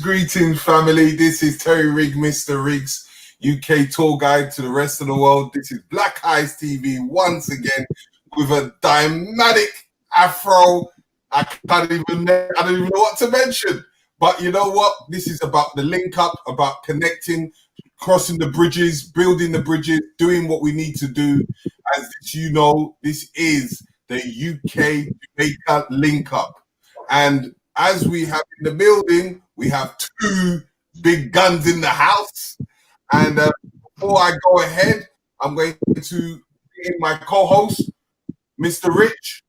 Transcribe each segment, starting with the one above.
Greetings, family. This is Terry Rigg, Mr. Riggs, UK tour guide to the rest of the world. This is Black Eyes TV once again with a dynamic afro. I don't even know what to mention. But you know what? This is about the link up, about connecting, crossing the bridges, building the bridges, doing what we need to do. As you know, this is the UK Jamaica link up. And as we have in the building, we have two big guns in the house. And before I go ahead, I'm going to bring in my co-host, Mr. Rich.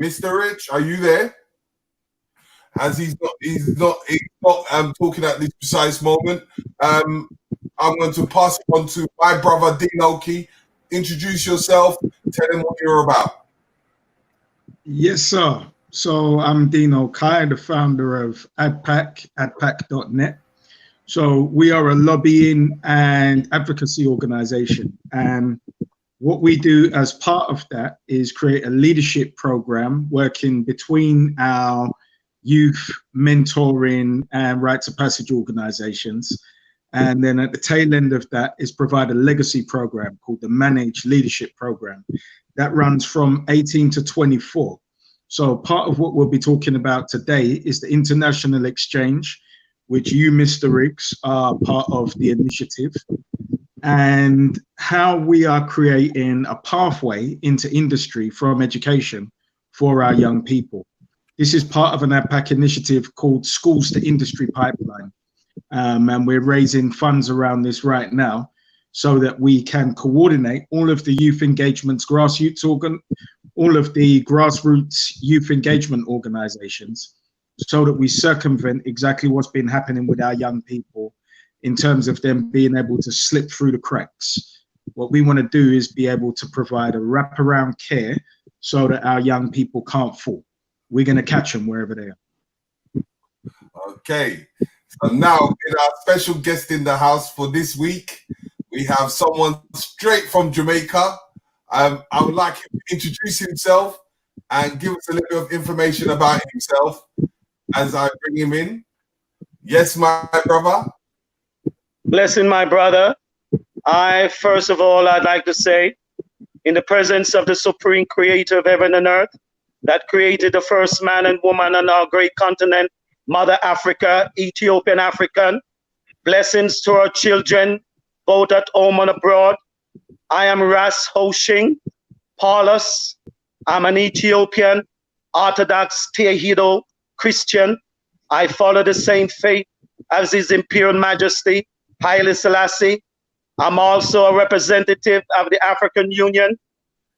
Mr. Rich, are you there? As he's not talking at this precise moment. I'm going to pass it on to my brother, Dean Okai. Introduce yourself, tell him what you're about. Yes, sir. So I'm Dean Okai, the founder of AdPac, adpac.net. So we are a lobbying and advocacy organization. And what we do as part of that is create a leadership program working between our youth mentoring and rites of passage organizations. And then at the tail end of that is provide a legacy program called the Managed Leadership Program that runs from 18 to 24. So part of what we'll be talking about today is the international exchange, which you, Mr. Riggs, are part of the initiative, and how we are creating a pathway into industry from education for our young people. This is part of an AdPac initiative called Schools to Industry Pipeline. And we're raising funds around this right now so that we can coordinate all of the youth engagements, all of the grassroots youth engagement organizations, so that we circumvent exactly what's been happening with our young people in terms of them being able to slip through the cracks. What we want to do is be able to provide a wraparound care so that our young people can't fall. We're going to catch them wherever they are. Okay. So now, with our special guest in the house for this week, we have someone straight from Jamaica. I would like him to introduce himself and give us a little bit of information about himself as I bring him in. Yes, my brother. Blessing, my brother. First of all, I'd like to say, in the presence of the Supreme Creator of heaven and earth, that created the first man and woman on our great continent, Mother Africa, Ethiopian African. Blessings to our children, both at home and abroad. I am Ras Hoshing Paulus. I'm an Ethiopian Orthodox Tewahedo Christian. I follow the same faith as His Imperial Majesty, Haile Selassie. I'm also a representative of the African Union.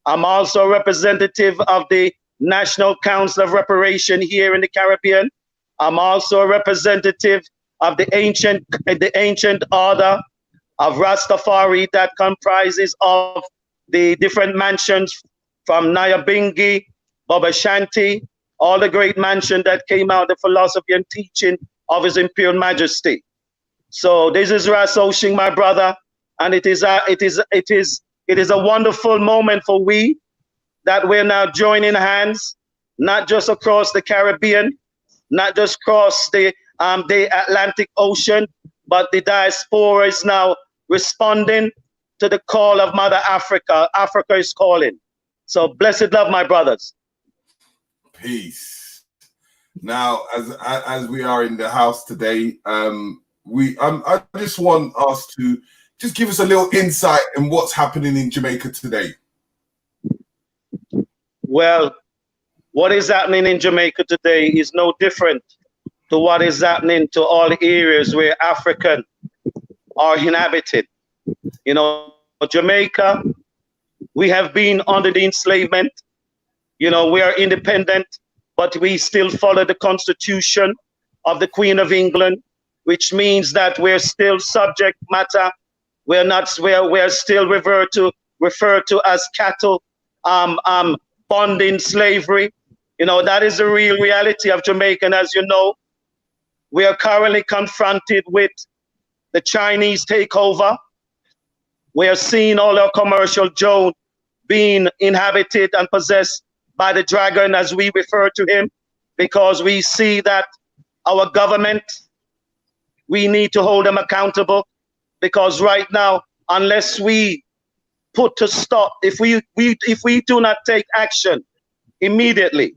I'm also a representative of the National Council of Reparation here in the Caribbean. I'm also a representative of the ancient order of Rastafari that comprises of the different mansions from Nyabingi, Baba Shanti, all the great mansion that came out, the philosophy and teaching of His Imperial Majesty. So this is Ras Oshing, my brother, and it is a wonderful moment for we that we're now joining hands, not just across the Caribbean, not just across the Atlantic Ocean, but the diaspora is now responding to the call of Mother Africa. Africa is calling. So blessed love, my brothers. Peace. Now, as we are in the house today, I just want us to just give us a little insight in what's happening in Jamaica today. Well, what is happening in Jamaica today is no different to what is happening to all areas where African are inhabited. You know, Jamaica, we have been under the enslavement. You know, we are independent, but we still follow the Constitution of the Queen of England, which means that we're still subject matter. We're still referred to as cattle, bonding slavery. You know, that is the real reality of Jamaica. And as you know, we are currently confronted with the Chinese takeover. We are seeing all our commercial zone being inhabited and possessed by the dragon, as we refer to him, because we see that our government, we need to hold them accountable, because right now, unless we put to stop, if we do not take action immediately,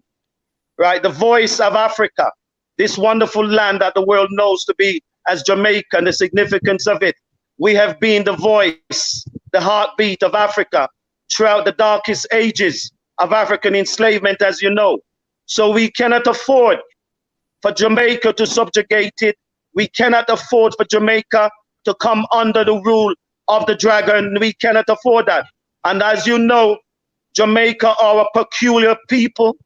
right, the voice of Africa, this wonderful land that the world knows to be as Jamaica and the significance of it, we have been the voice, the heartbeat of Africa throughout the darkest ages of African enslavement, as you know. So we cannot afford for Jamaica to subjugate it. We cannot afford for Jamaica to come under the rule of the dragon. We cannot afford that. And as you know, Jamaica are a peculiar people.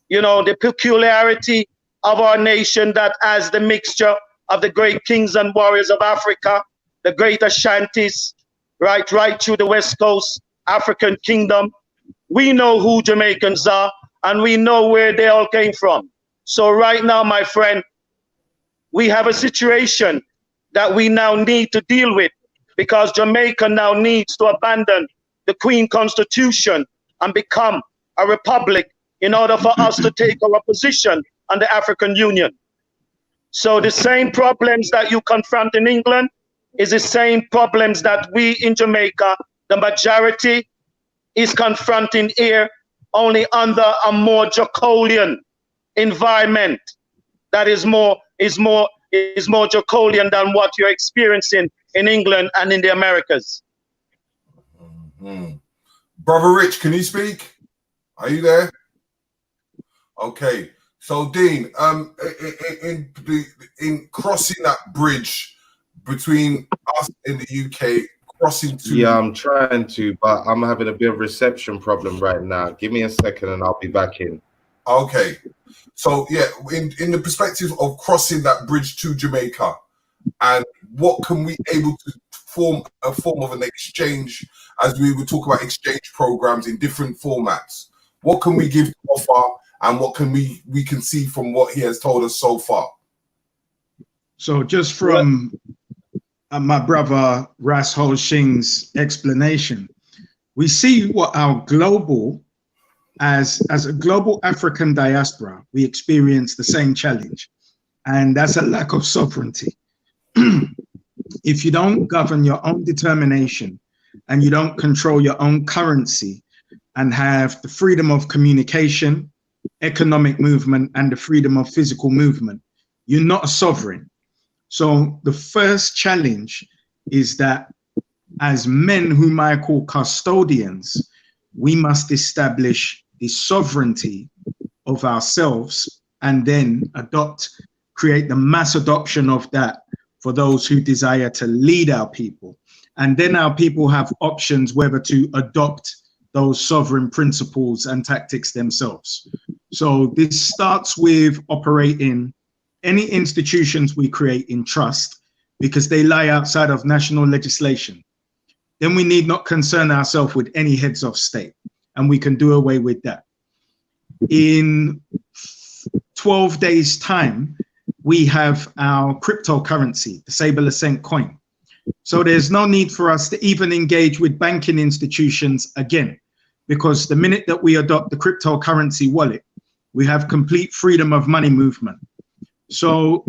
You know, the peculiarity of our nation that has the mixture of the great kings and warriors of Africa, the great Ashantis, right through the West Coast, African kingdom. We know who Jamaicans are, and we know where they all came from. So right now, my friend, we have a situation that we now need to deal with, because Jamaica now needs to abandon the Queen Constitution and become a republic in order for us to take our position on the African Union. So the same problems that you confront in England is the same problems that we in Jamaica, the majority, is confronting here, only under a more draconian environment that is more draconian than what you're experiencing in England and in the Americas. Mm-hmm. Brother Rich, can you speak? Are you there? Okay. So Dean, in crossing that bridge between us in the UK, crossing to... Yeah, I'm trying to, but I'm having a bit of reception problem right now. Give me a second and I'll be back in. Okay. So yeah, in the perspective of crossing that bridge to Jamaica, and what can we able to form a form of an exchange, as we would talk about exchange programs in different formats? What can we give to offer, and what can we can see from what he has told us so far? So just from my brother Ras Ho Shing's explanation, we see what our global, as a global African diaspora, we experience the same challenge, and that's a lack of sovereignty. If you don't govern your own determination and you don't control your own currency and have the freedom of communication, economic movement, and the freedom of physical movement, you're not a sovereign. So the first challenge is that as men whom I call custodians, we must establish the sovereignty of ourselves and then create the mass adoption of that for those who desire to lead our people. And then our people have options whether to adopt those sovereign principles and tactics themselves. So this starts with operating any institutions we create in trust, because they lie outside of national legislation. Then we need not concern ourselves with any heads of state, and we can do away with that. In 12 days' time, we have our cryptocurrency, the Sable Ascent coin. So there's no need for us to even engage with banking institutions again, because the minute that we adopt the cryptocurrency wallet, we have complete freedom of money movement. So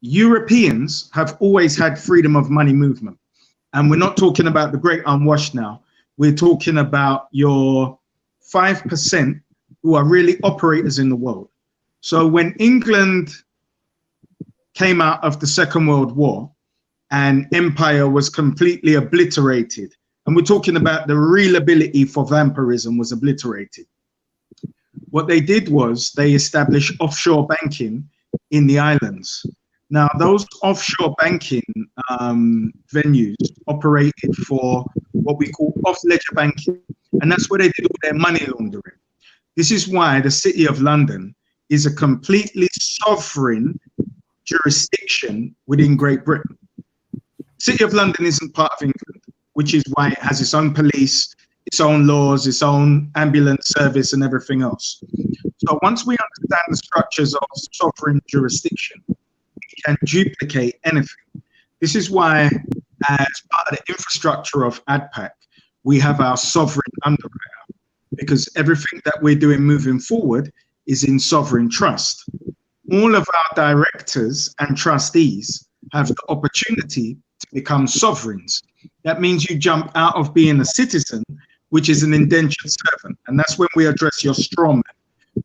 Europeans have always had freedom of money movement. And we're not talking about the great unwashed now. We're talking about your 5% who are really operators in the world. So when England came out of the Second World War and empire was completely obliterated, and we're talking about the real ability for vampirism was obliterated, what they did was they established offshore banking in the islands. Now, those offshore banking venues operated for what we call off-ledger banking, and that's where they did all their money laundering. This is why the City of London is a completely sovereign jurisdiction within Great Britain. City of London isn't part of England, which is why it has its own police, its own laws, its own ambulance service, and everything else. So once we understand the structures of sovereign jurisdiction, we can duplicate anything. This is why, as part of the infrastructure of ADPAC, we have our sovereign underwriter, because everything that we're doing moving forward is in sovereign trust. All of our directors and trustees have the opportunity to become sovereigns. That means you jump out of being a citizen, which is an indentured servant. And that's when we address your straw man,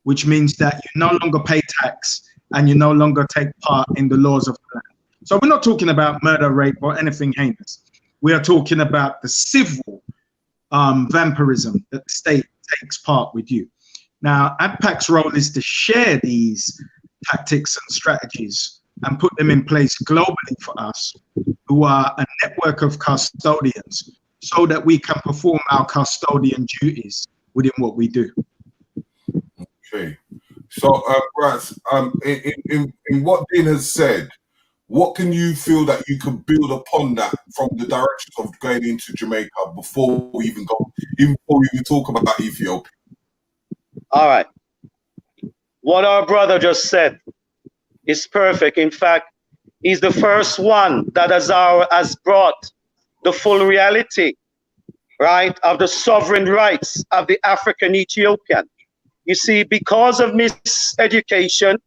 which means that you no longer pay tax and you no longer take part in the laws of the land. So we're not talking about murder, rape, or anything heinous. We are talking about the civil vampirism that the state takes part with you. Now, ADPAC's role is to share these tactics and strategies and put them in place globally for us, who are a network of custodians, so that we can perform our custodian duties within what we do. Okay. So, Ras, in what Dean has said, what can you feel that you can build upon that from the directions of going into Jamaica before we even talk about Ethiopia? All right. What our brother just said is perfect. In fact, he's the first one that has brought the full reality, right, of the sovereign rights of the African Ethiopian. You see, because of miseducation,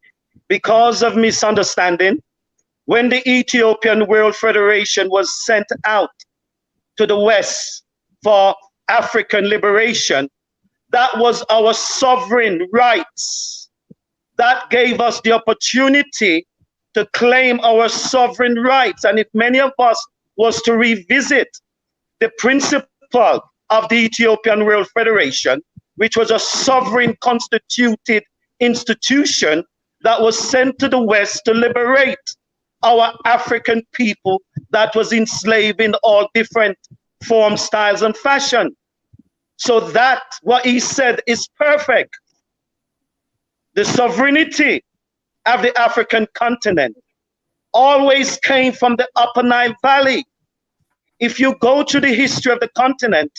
because of misunderstanding, when the Ethiopian World Federation was sent out to the West for African liberation, that was our sovereign rights. That gave us the opportunity to claim our sovereign rights. And if many of us was to revisit the principle of the Ethiopian World Federation, which was a sovereign constituted institution that was sent to the West to liberate our African people that was enslaved in all different forms, styles, and fashion. So that, what he said, is perfect. The sovereignty of the African continent always came from the Upper Nile Valley. If you go to the history of the continent,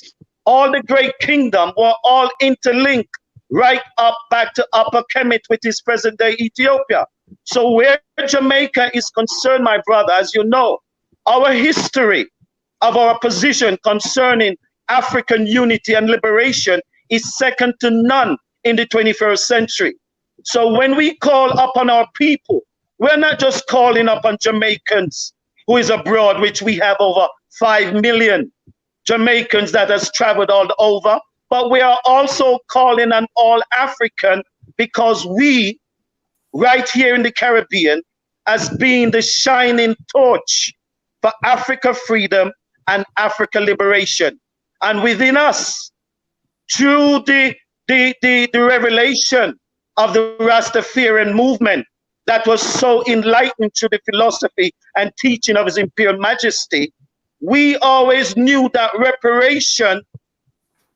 all the great kingdoms were all interlinked right up back to Upper Kemet, which is present-day Ethiopia. So where Jamaica is concerned, my brother, as you know, our history of our position concerning African unity and liberation is second to none in the 21st century. So when we call upon our people, we're not just calling upon Jamaicans who is abroad, which we have over 5 million Jamaicans that has traveled all over, but we are also calling on all African, because we, right here in the Caribbean, as being the shining torch for Africa freedom and Africa liberation. And within us, through the revelation of the Rastafarian movement that was so enlightened to the philosophy and teaching of His Imperial Majesty, we always knew that reparation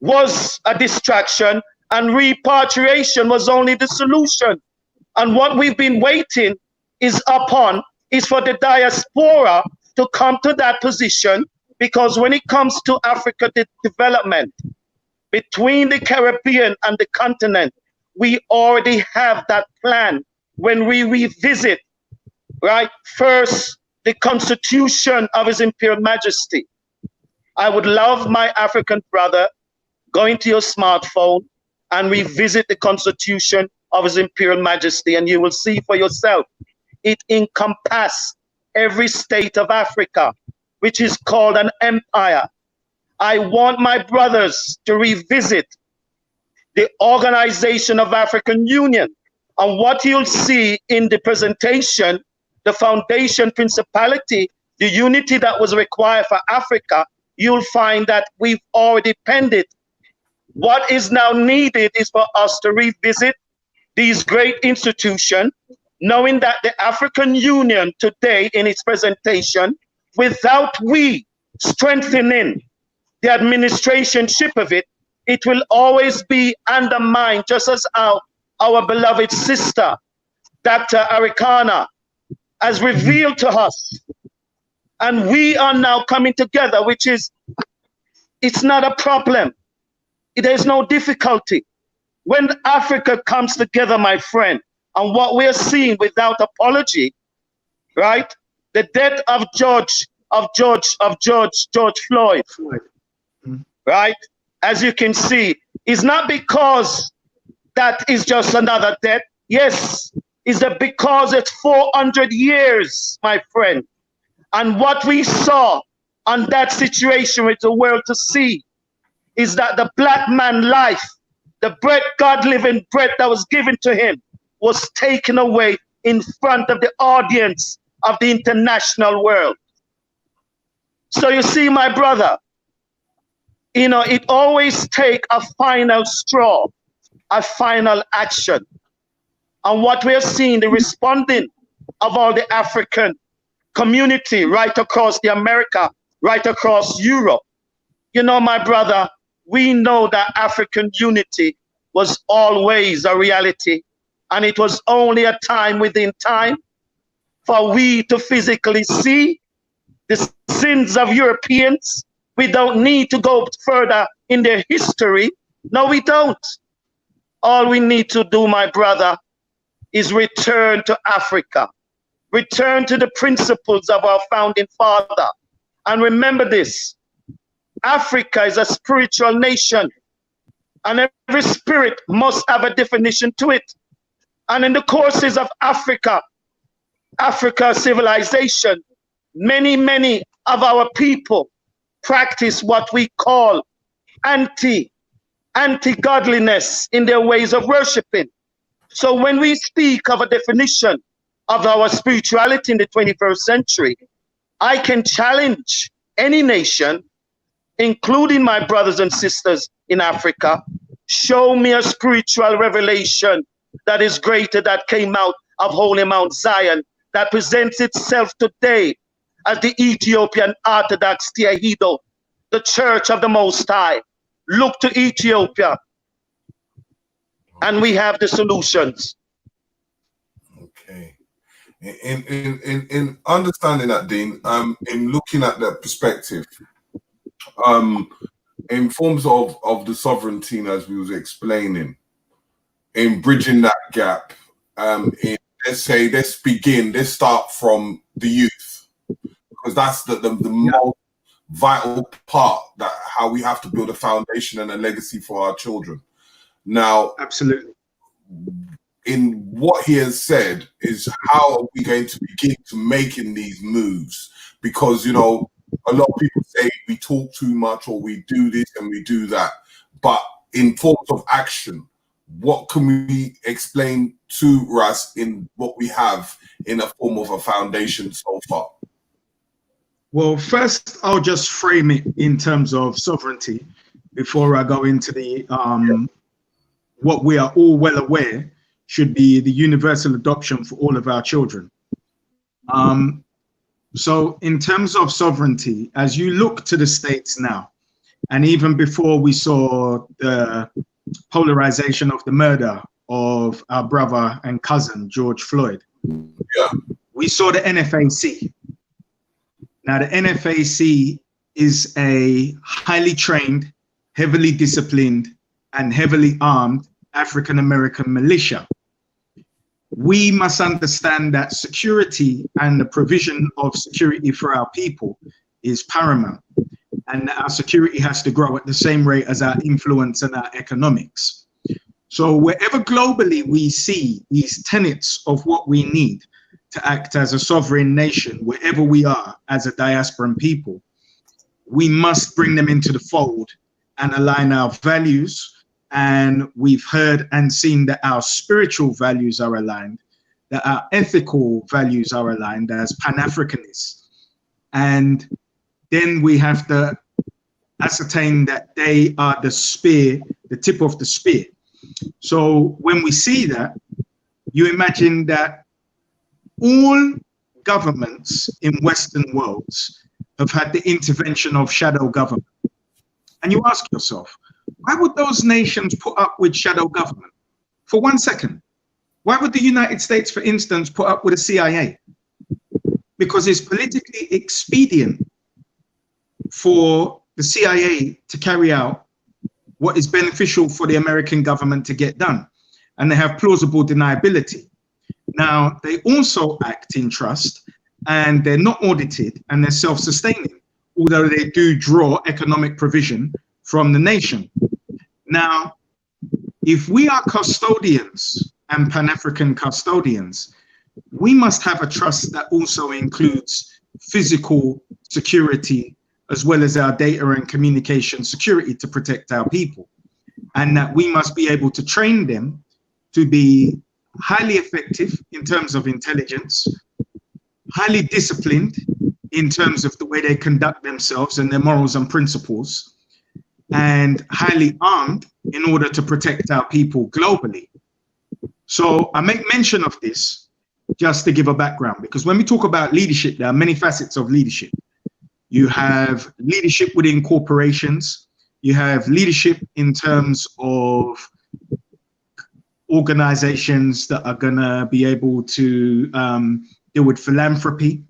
was a distraction and repatriation was only the solution. And what we've been waiting is for the diaspora to come to that position, because when it comes to Africa development, between the Caribbean and the continent, we already have that plan. When we revisit, right, first, the Constitution of His Imperial Majesty. I would love my African brother, go into your smartphone and revisit the Constitution of His Imperial Majesty, and you will see for yourself. It encompasses every state of Africa, which is called an empire. I want my brothers to revisit the Organization of African Union. And what you'll see in the presentation, the foundation principality, the unity that was required for Africa, you'll find that we've already penned it. What is now needed is for us to revisit these great institutions, knowing that the African Union today in its presentation, without we strengthening the administrationship of it, it will always be undermined, just as our beloved sister, Dr. Arikana, has revealed to us. And we are now coming together, which is, it's not a problem. There's no difficulty. When Africa comes together, my friend, and what we're seeing without apology, right? The death of George Floyd, right? As you can see, is not because that is just another death. Yes, is that because it's 400 years, my friend. And what we saw on that situation with the world to see is that the black man life, the bread, God-living bread that was given to him, was taken away in front of the audience of the international world. So you see, my brother, you know, it always takes a final straw, a final action. And what we're seeing, the responding of all the African community right across the America, right across Europe. You know, my brother, we know that African unity was always a reality. And it was only a time within time for we to physically see the sins of Europeans. We don't need to go further in their history. No, we don't. All we need to do, my brother, is return to Africa. Return to the principles of our founding father. And remember this, Africa is a spiritual nation, and every spirit must have a definition to it. And in the courses of Africa civilization, many of our people practice what we call anti-godliness in their ways of worshiping. So when we speak of a definition of our spirituality in the 21st century, I can challenge any nation, including my brothers and sisters in Africa, show me a spiritual revelation that is greater, that came out of Holy Mount Zion, that presents itself today as the Ethiopian Orthodox Tewahedo, the Church of the Most High. Look to Ethiopia, and we have the solutions. Okay. In understanding that, Dean, in looking at that perspective, in forms of the sovereignty, as we was explaining, in bridging that gap, let's start from the youth, because that's the most vital part, that how we have to build a foundation and a legacy for our children. Now, absolutely, in what he has said is, how are we going to begin to making these moves? Because, you know, a lot of people say we talk too much, or we do this and we do that, but in forms of action, what can we explain to us in what we have in a form of a foundation so far? Well, first, I'll just frame it in terms of sovereignty before I go into the what we are all well aware should be the universal adoption for all of our children. So in terms of sovereignty, as you look to the States now, and even before we saw the polarization of the murder of our brother and cousin, George Floyd, we saw the NFAC. Now, the NFAC is a highly trained, heavily disciplined, and heavily armed African-American militia. We must understand that security and the provision of security for our people is paramount, and our security has to grow at the same rate as our influence and our economics. So wherever globally we see these tenets of what we need to act as a sovereign nation, wherever we are as a diasporan people, we must bring them into the fold and align our values. And we've heard and seen that our spiritual values are aligned, that our ethical values are aligned as Pan-Africanists. And then we have to ascertain that they are the spear, the tip of the spear. So when we see that, you imagine that all governments in Western worlds have had the intervention of shadow government. And you ask yourself, why would those nations put up with shadow government? For 1 second, why would the United States, for instance, put up with a CIA? Because it's politically expedient for the CIA to carry out what is beneficial for the American government to get done. And they have plausible deniability. Now, they also act in trust, and they're not audited, and they're self-sustaining, although they do draw economic provision from the nation. Now, if we are custodians and Pan-African custodians, we must have a trust that also includes physical security as well as our data and communication security to protect our people. And that we must be able to train them to be highly effective in terms of intelligence, highly disciplined in terms of the way they conduct themselves and their morals and principles, and highly armed in order to protect our people globally. So I make mention of this just to give a background, because when we talk about leadership, there are many facets of leadership. You have leadership within corporations, you have leadership in terms of organizations that are gonna be able to deal with philanthropy.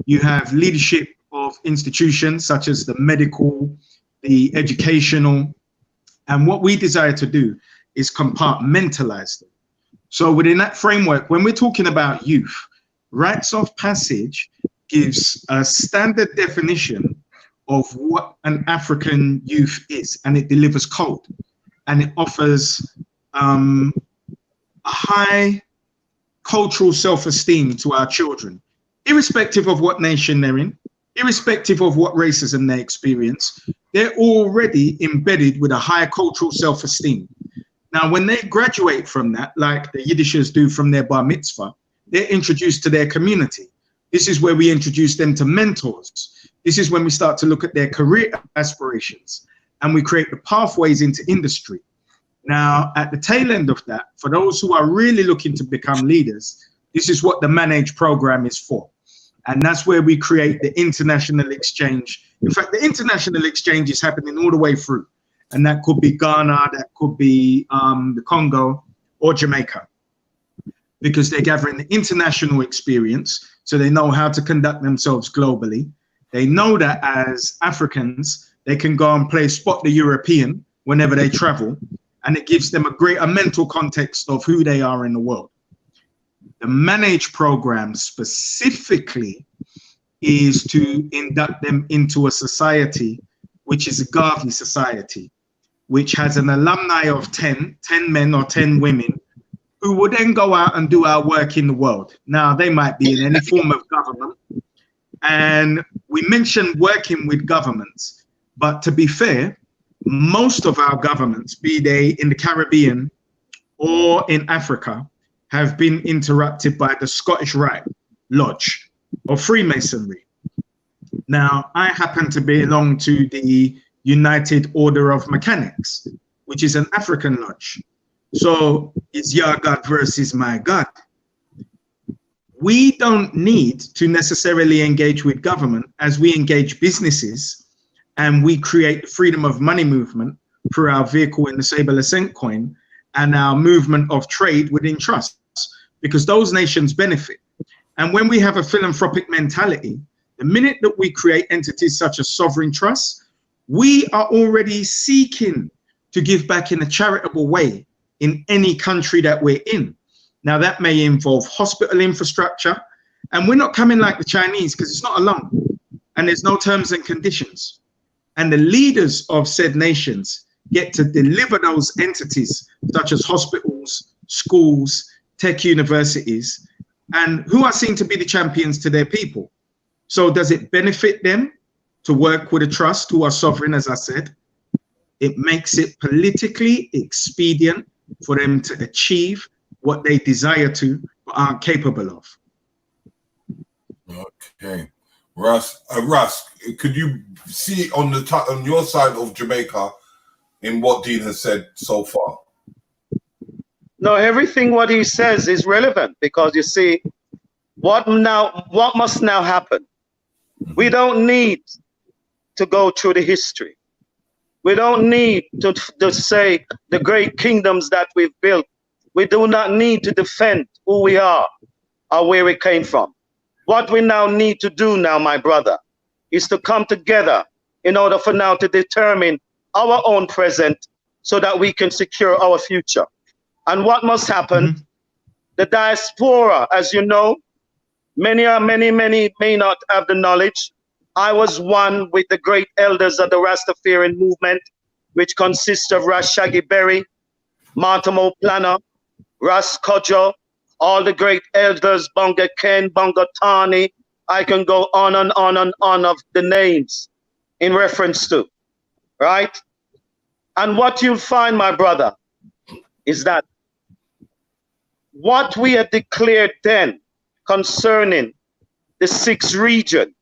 You have leadership of institutions such as the medical, the educational, and what we desire to do is compartmentalize them. So within that framework, when we're talking about youth, rites of passage gives a standard definition of what an African youth is, and it delivers code, and it offers a high cultural self-esteem to our children, irrespective of what nation they're in, irrespective of what racism they experience. They're already embedded with a high cultural self-esteem. Now, when they graduate from that, like the Yiddishers do from their bar mitzvah, they're introduced to their community. This is where we introduce them to mentors. This is when we start to look at their career aspirations, and we create the pathways into industry. Now, at the tail end of that, for those who are really looking to become leaders, this is what the Manage program is for. And that's where we create the international exchange. In fact, the international exchange is happening all the way through. And that could be Ghana, that could be the Congo or Jamaica, because they're gathering the international experience, so they know how to conduct themselves globally. They know that as Africans, they can go and play Spot the European whenever they travel, and it gives them a greater mental context of who they are in the world. The Manage program specifically is to induct them into a society, which is a Garvey society, which has an alumni of 10 men or 10 women who will then go out and do our work in the world. Now, they might be in any form of government. And we mentioned working with governments, but to be fair, most of our governments, be they in the Caribbean or in Africa, have been interrupted by the Scottish Rite Lodge or Freemasonry. Now, I happen to belong to the United Order of Mechanics, which is an African lodge. So it's your God versus my God. we don't need to necessarily engage with government as we engage businesses, and we create the freedom of money movement through our vehicle in the Sable Ascent coin and our movement of trade within trusts, because those nations benefit. And when we have a philanthropic mentality, the minute that we create entities such as sovereign trusts, we are already seeking to give back in a charitable way in any country that we're in. Now, that may involve hospital infrastructure, and we're not coming like the Chinese, because it's not a lump and there's no terms and conditions. And the leaders of said nations get to deliver those entities, such as hospitals, schools, tech universities, and who are seen to be the champions to their people. So does it benefit them to work with a trust who are sovereign, as I said? It makes it politically expedient for them to achieve what they desire to, but aren't capable of. Okay. Russ, could you see on your side of Jamaica in what Dean has said so far? No, everything what he says is relevant, because you see, what must now happen? We don't need to go through the history. We don't need to say the great kingdoms that we've built. We do not need to defend who we are or where we came from. What we now need to do now, my brother, is to come together in order for now to determine our own present so that we can secure our future. And what must happen? The diaspora, as you know, many may not have the knowledge. I was one with the great elders of the Rastafarian movement, which consists of Ras Shaggy Berry, Martimo Planner, Ras Kodjo, all the great elders, Bunga Ken, Bunga Tani. I can go on and on and on of the names in reference to, right? And what you'll find, my brother, is that what we had declared then concerning the sixth region,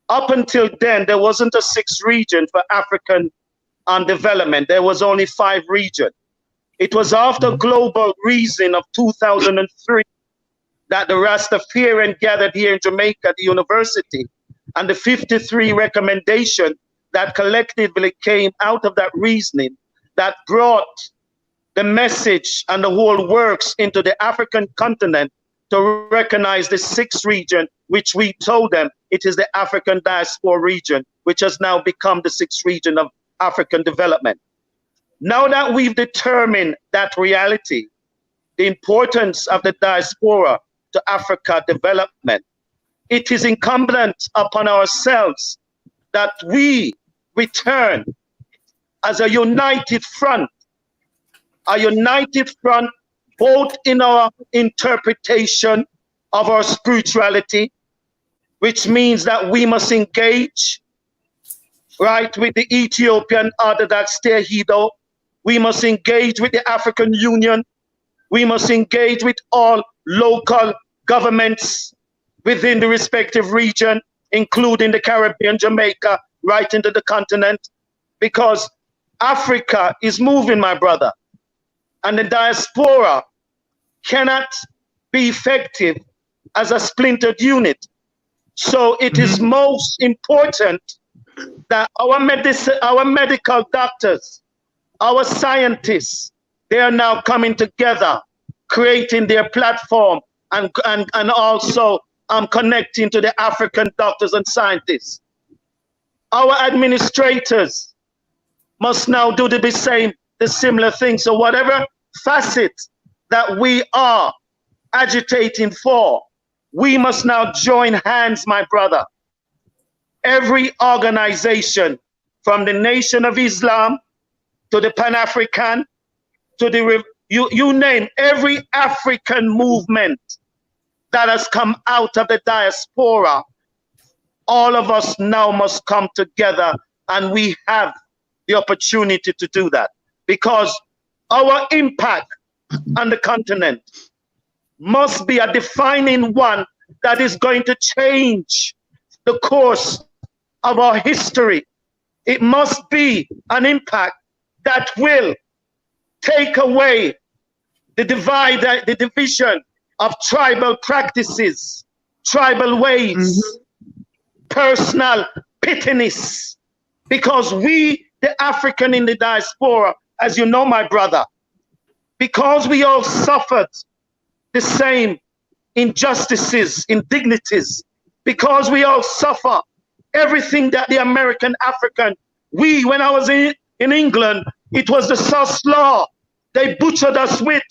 up until then, there wasn't a sixth region for African development. There was only 5 regions. It was after global reason of 2003 that the Rastafarian gathered here in Jamaica at the university, and the 53 recommendation that collectively came out of that reasoning that brought the message and the whole works into the African continent to recognize the 6th region, which we told them it is the African diaspora region, which has now become the 6th region of African development. Now that we've determined that reality, the importance of the diaspora to Africa development, it is incumbent upon ourselves that we return as a united front both in our interpretation of our spirituality, which means that we must engage, right, with the Ethiopian Orthodox Tewahedo. We must engage with the African Union. We must engage with all local governments within the respective region, including the Caribbean, Jamaica, right into the continent, because Africa is moving, my brother, and the diaspora cannot be effective as a splintered unit. So it is most important that our medical doctors, our scientists, they are now coming together, creating their platform and also connecting to the African doctors and scientists. Our administrators must now do the similar thing. So whatever facet that we are agitating for, we must now join hands, my brother. Every organization, from the Nation of Islam to the Pan-African, to the, you name, every African movement that has come out of the diaspora, all of us now must come together, and we have the opportunity to do that, because our impact on the continent must be a defining one that is going to change the course of our history. It must be an impact that will take away the divide, the division of tribal practices, tribal ways, personal pettiness. Because we, the African in the diaspora, as you know, my brother, because we all suffered the same injustices, indignities, because we all suffer everything that the American African, when I was in England, it was the Sus Law. They butchered us with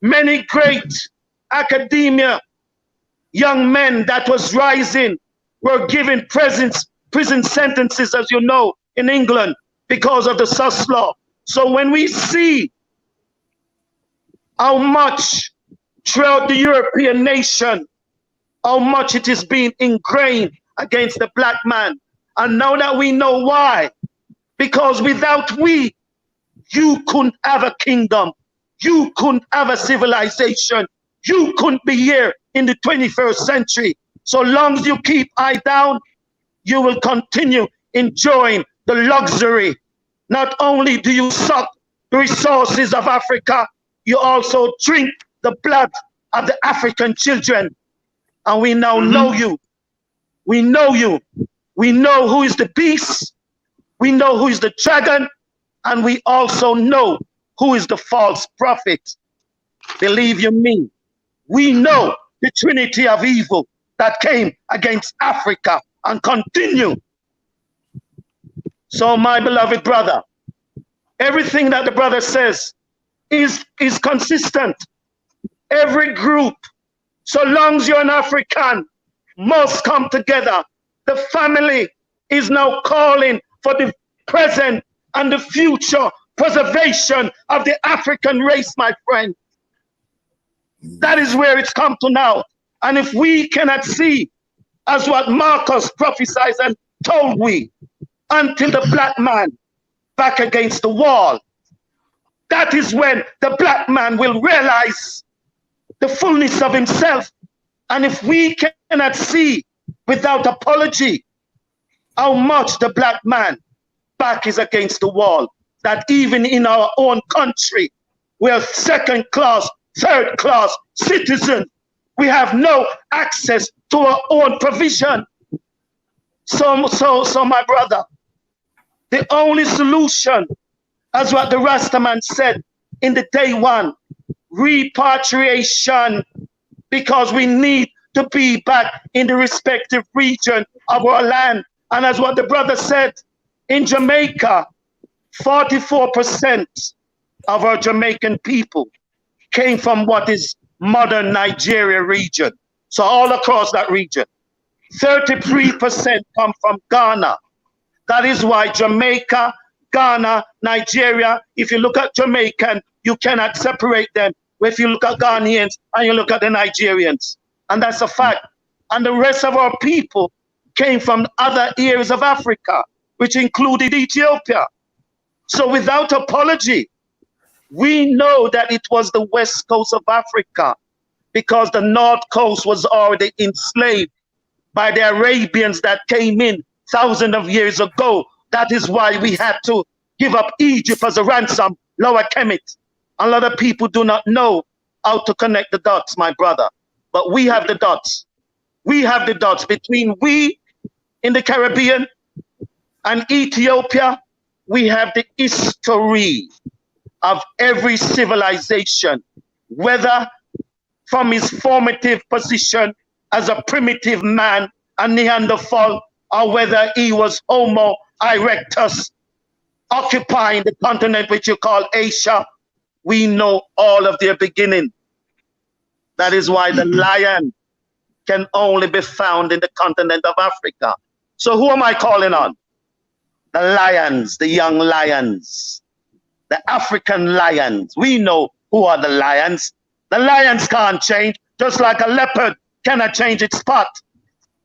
many great academia, young men that was rising, were given prison sentences, as you know, in England because of the Sus Law. So when we see how much throughout the European nation, how much it is being ingrained against the black man, and now that we know why, because without we, you couldn't have a kingdom, you couldn't have a civilization, you couldn't be here in the 21st century. So long as you keep eye down, you will continue enjoying the luxury. Not only do you suck the resources of Africa, you also drink the blood of the African children. And we now know you. We know you. We know who is the beast. We know who is the dragon. And we also know who is the false prophet. Believe you me, we know the trinity of evil that came against Africa and continue. So my beloved brother, everything that the brother says is consistent. Every group, so long as you're an African, must come together. The family is now calling for the present and the future preservation of the African race, my friend. That is where it's come to now. And if we cannot see, as what Marcus prophesied and told we, until the black man back against the wall, that is when the black man will realize the fullness of himself. And if we cannot see without apology how much the black man back is against the wall, that even in our own country, we are second-class, third-class citizens. We have no access to our own provision. So my brother, the only solution, as what the Rastaman said in the day one, repatriation, because we need to be back in the respective region of our land. And as what the brother said, in Jamaica, 44% of our Jamaican people came from what is modern Nigeria region. So all across that region, 33% come from Ghana. That is why Jamaica, Ghana, Nigeria, if you look at Jamaican, you cannot separate them. If you look at Ghanaians and you look at the Nigerians, and that's a fact. And the rest of our people came from other areas of Africa, which included Ethiopia. So without apology, we know that it was the west coast of Africa, because the north coast was already enslaved by the Arabians that came in thousands of years ago. That is why we had to give up Egypt as a ransom, Lower Kemet. A lot of people do not know how to connect the dots, my brother. But we have the dots. We have the dots between we in the Caribbean and Ethiopia. We have the history of every civilization, whether from his formative position as a primitive man, a Neanderthal, or whether he was Homo erectus, occupying the continent which you call Asia. We know all of their beginning. That is why the lion can only be found in the continent of Africa. So who am I calling on? The lions, the young lions, the African lions. We know who are the lions. The lions can't change, just like a leopard cannot change its spot.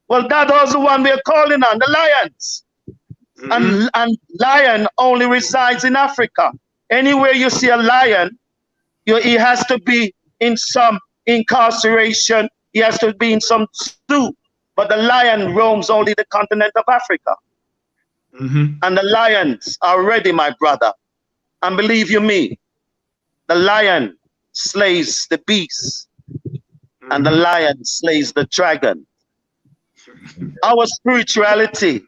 Well, that was the one we're calling on, the lions. And lion only resides in Africa. Anywhere you see a lion, he has to be in some incarceration, he has to be in some zoo. But the lion roams only the continent of Africa. And the lions are ready, my brother. And believe you me, the lion slays the beast. and the lion slays the dragon. Our spirituality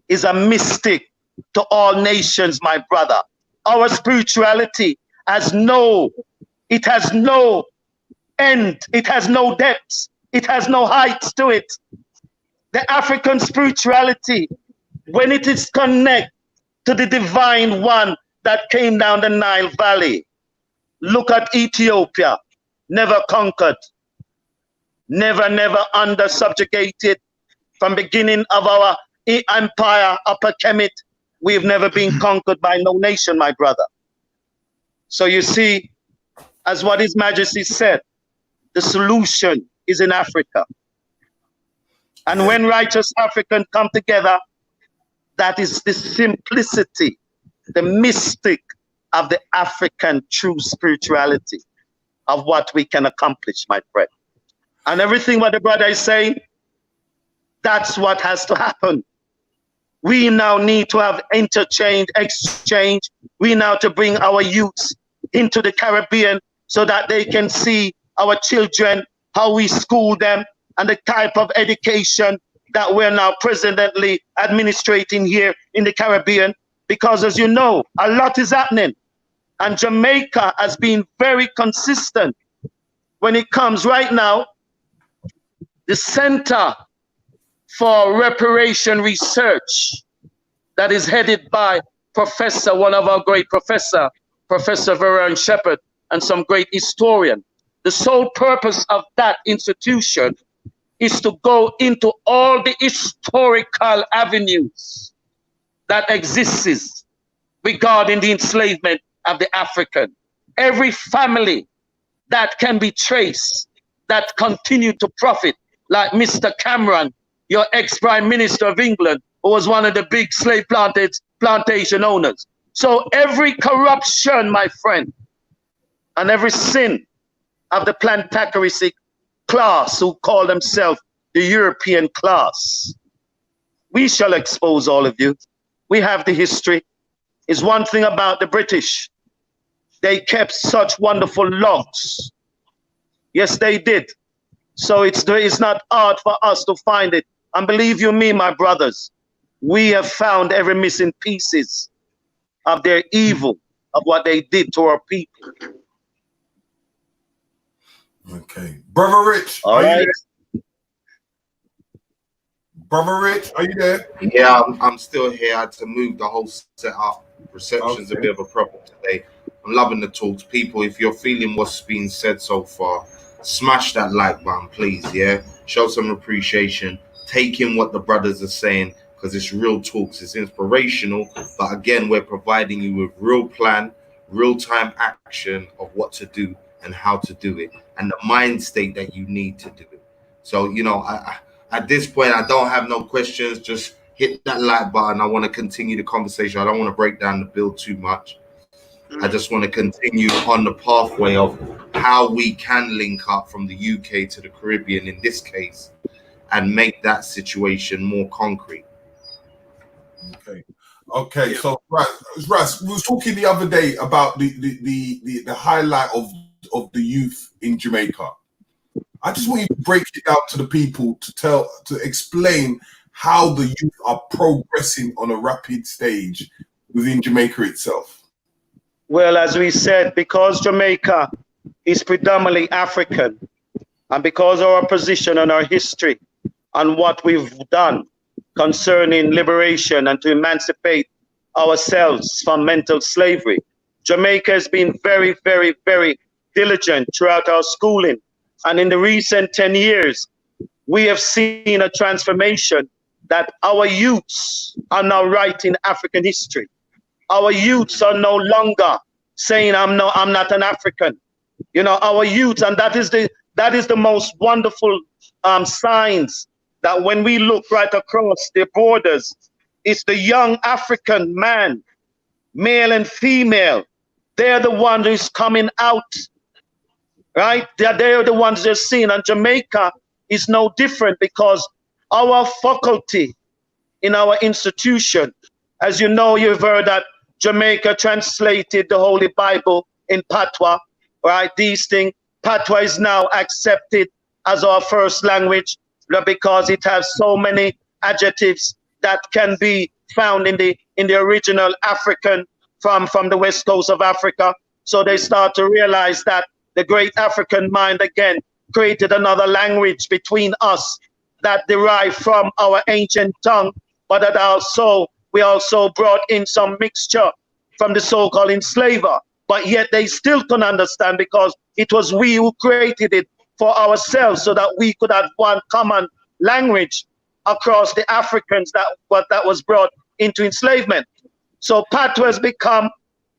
is a mystic to all nations, my brother. Our spirituality has no end, it has no depth, it has no heights to it. The African spirituality, when it is connected to the divine one that came down the Nile Valley, look at Ethiopia, never conquered, never under subjugated. From beginning of our empire, Upper Kemet, we've never been conquered by no nation, my brother. So you see, as what His Majesty said, the solution is in Africa. And when righteous Africans come together, that is the simplicity, the mystic of the African true spirituality of what we can accomplish, my friend. And everything what the brother is saying, that's what has to happen. We now need to have exchange. We now to bring our youths into the Caribbean so that they can see our children, how we school them, and the type of education that we're now presently administrating here in the Caribbean. Because as you know, a lot is happening. And Jamaica has been very consistent when it comes right now. The Center for Reparation Research that is headed by one of our great Professor Vernon Shepherd, and some great historian. The sole purpose of that institution is to go into all the historical avenues that exists regarding the enslavement of the African. Every family that can be traced, that continue to profit, like Mr. Cameron, your ex-Prime Minister of England, who was one of the big slave plantation owners. So every corruption, my friend, and every sin of the plantagenetic class who call themselves the European class, we shall expose all of you. We have the history. It's one thing about the British. They kept such wonderful logs. Yes, they did. So it's not hard for us to find it. And believe you me, my brothers, we have found every missing pieces of their evil, of what they did to our people. Okay. Brother Rich, all right. Brother Rich, are you there? Yeah, I'm still here. I had to move the whole setup. Reception's a bit of a problem today. I'm loving the talks. People, if you're feeling what's been said so far, smash that like button, please, yeah? Show some appreciation. Take in what the brothers are saying, because it's real talks. It's inspirational. But again, we're providing you with real plan, real-time action of what to do and how to do it, and the mind state that you need to do it. So, you know, at this point, I don't have no questions. Just hit that like button. I want to continue the conversation. I don't want to break down the bill too much. I just want to continue on the pathway of how we can link up from the UK to the Caribbean in this case and make that situation more concrete. Okay. So Ras, we was talking the other day about the highlight of the youth in Jamaica. I just want you to break it down to the people to explain how the youth are progressing on a rapid stage within Jamaica itself. Well, as we said, because Jamaica is predominantly African, and because of our position and our history and what we've done concerning liberation and to emancipate ourselves from mental slavery, Jamaica has been very, very, very diligent throughout our schooling. And in the recent 10 years, we have seen a transformation that our youths are now writing African history. Our youths are no longer saying, I'm not an African. You know, our youth, and that is the most wonderful signs that when we look right across the borders, it's the young African man, male and female. They're the ones who's coming out, right? They're the ones they're seeing. And Jamaica is no different, because our faculty in our institution, as you know, you've heard that Jamaica translated the Holy Bible in Patois, right? These things, Patois is now accepted as our first language because it has so many adjectives that can be found in the original African from the west coast of Africa. So they start to realize that the great African mind again created another language between us that derived from our ancient tongue, but that also we also brought in some mixture from the so-called enslaver. But yet they still couldn't understand because it was we who created it for ourselves so that we could have one common language across the Africans that was brought into enslavement. So patois has become,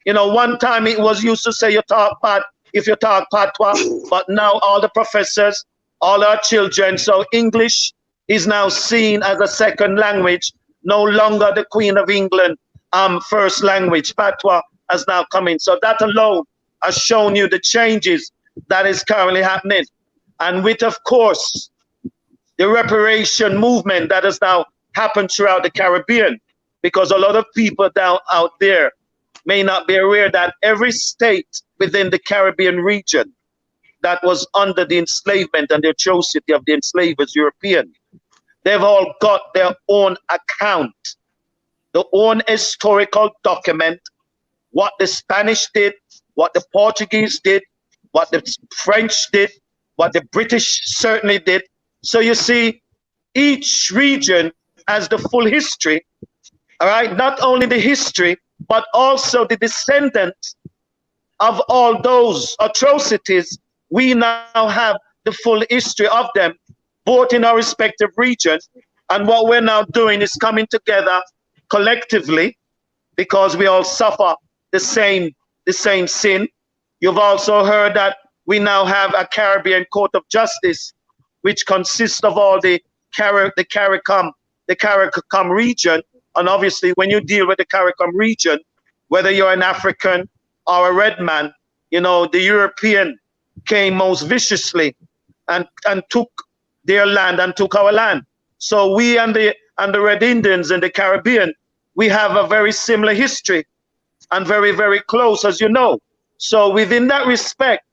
you know, one time it was used to say you talk pat if you talk patois, but now all the professors, all our children, so English is now seen as a second language, no longer the Queen of England first language. Patois has now come in. So that alone has shown you the changes that is currently happening. And with, of course, the reparation movement that has now happened throughout the Caribbean, because a lot of people down out there may not be aware that every state within the Caribbean region that was under the enslavement and the atrocity of the enslavers, European, they've all got their own account, their own historical document, what the Spanish did, what the Portuguese did, what the French did, what the British certainly did. So you see, each region has the full history, all right? Not only the history, but also the descendants of all those atrocities. We now have the full history of them, both in our respective regions. And what we're now doing is coming together collectively because we all suffer the same sin. You've also heard that we now have a Caribbean Court of Justice, which consists of all the CARICOM region. And obviously, when you deal with the CARICOM region, whether you're an African or a red man, you know, the European came most viciously and took their land and took our land. So we and the Red Indians in the Caribbean, we have a very similar history and very, very close, as you know. So within that respect,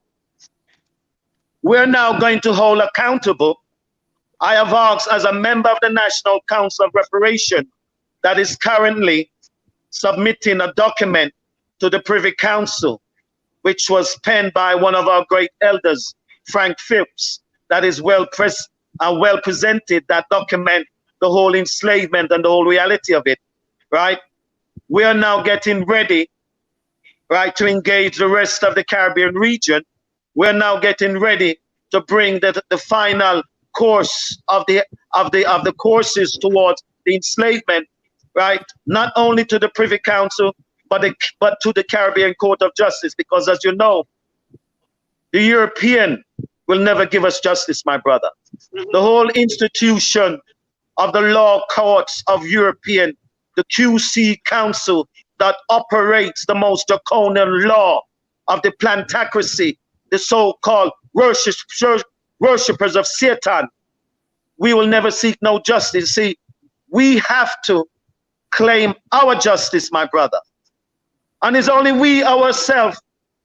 we're now going to hold accountable. I have asked as a member of the National Council of Reparation that is currently submitting a document to the Privy Council, which was penned by one of our great elders, Frank Phipps, that is well presented, that document, the whole enslavement and the whole reality of it, right? We are now getting ready, right, to engage the rest of the Caribbean region. We're now getting ready to bring the final course of the courses towards the enslavement, right? Not only to the Privy Council, but to the Caribbean Court of Justice, because as you know, the European will never give us justice, my brother. The whole institution of the law courts of European, the QC Council that operates the most draconian law of the plantocracy, the so-called worshippers of Satan, we will never seek no justice. See, we have to claim our justice, my brother. And it's only we ourselves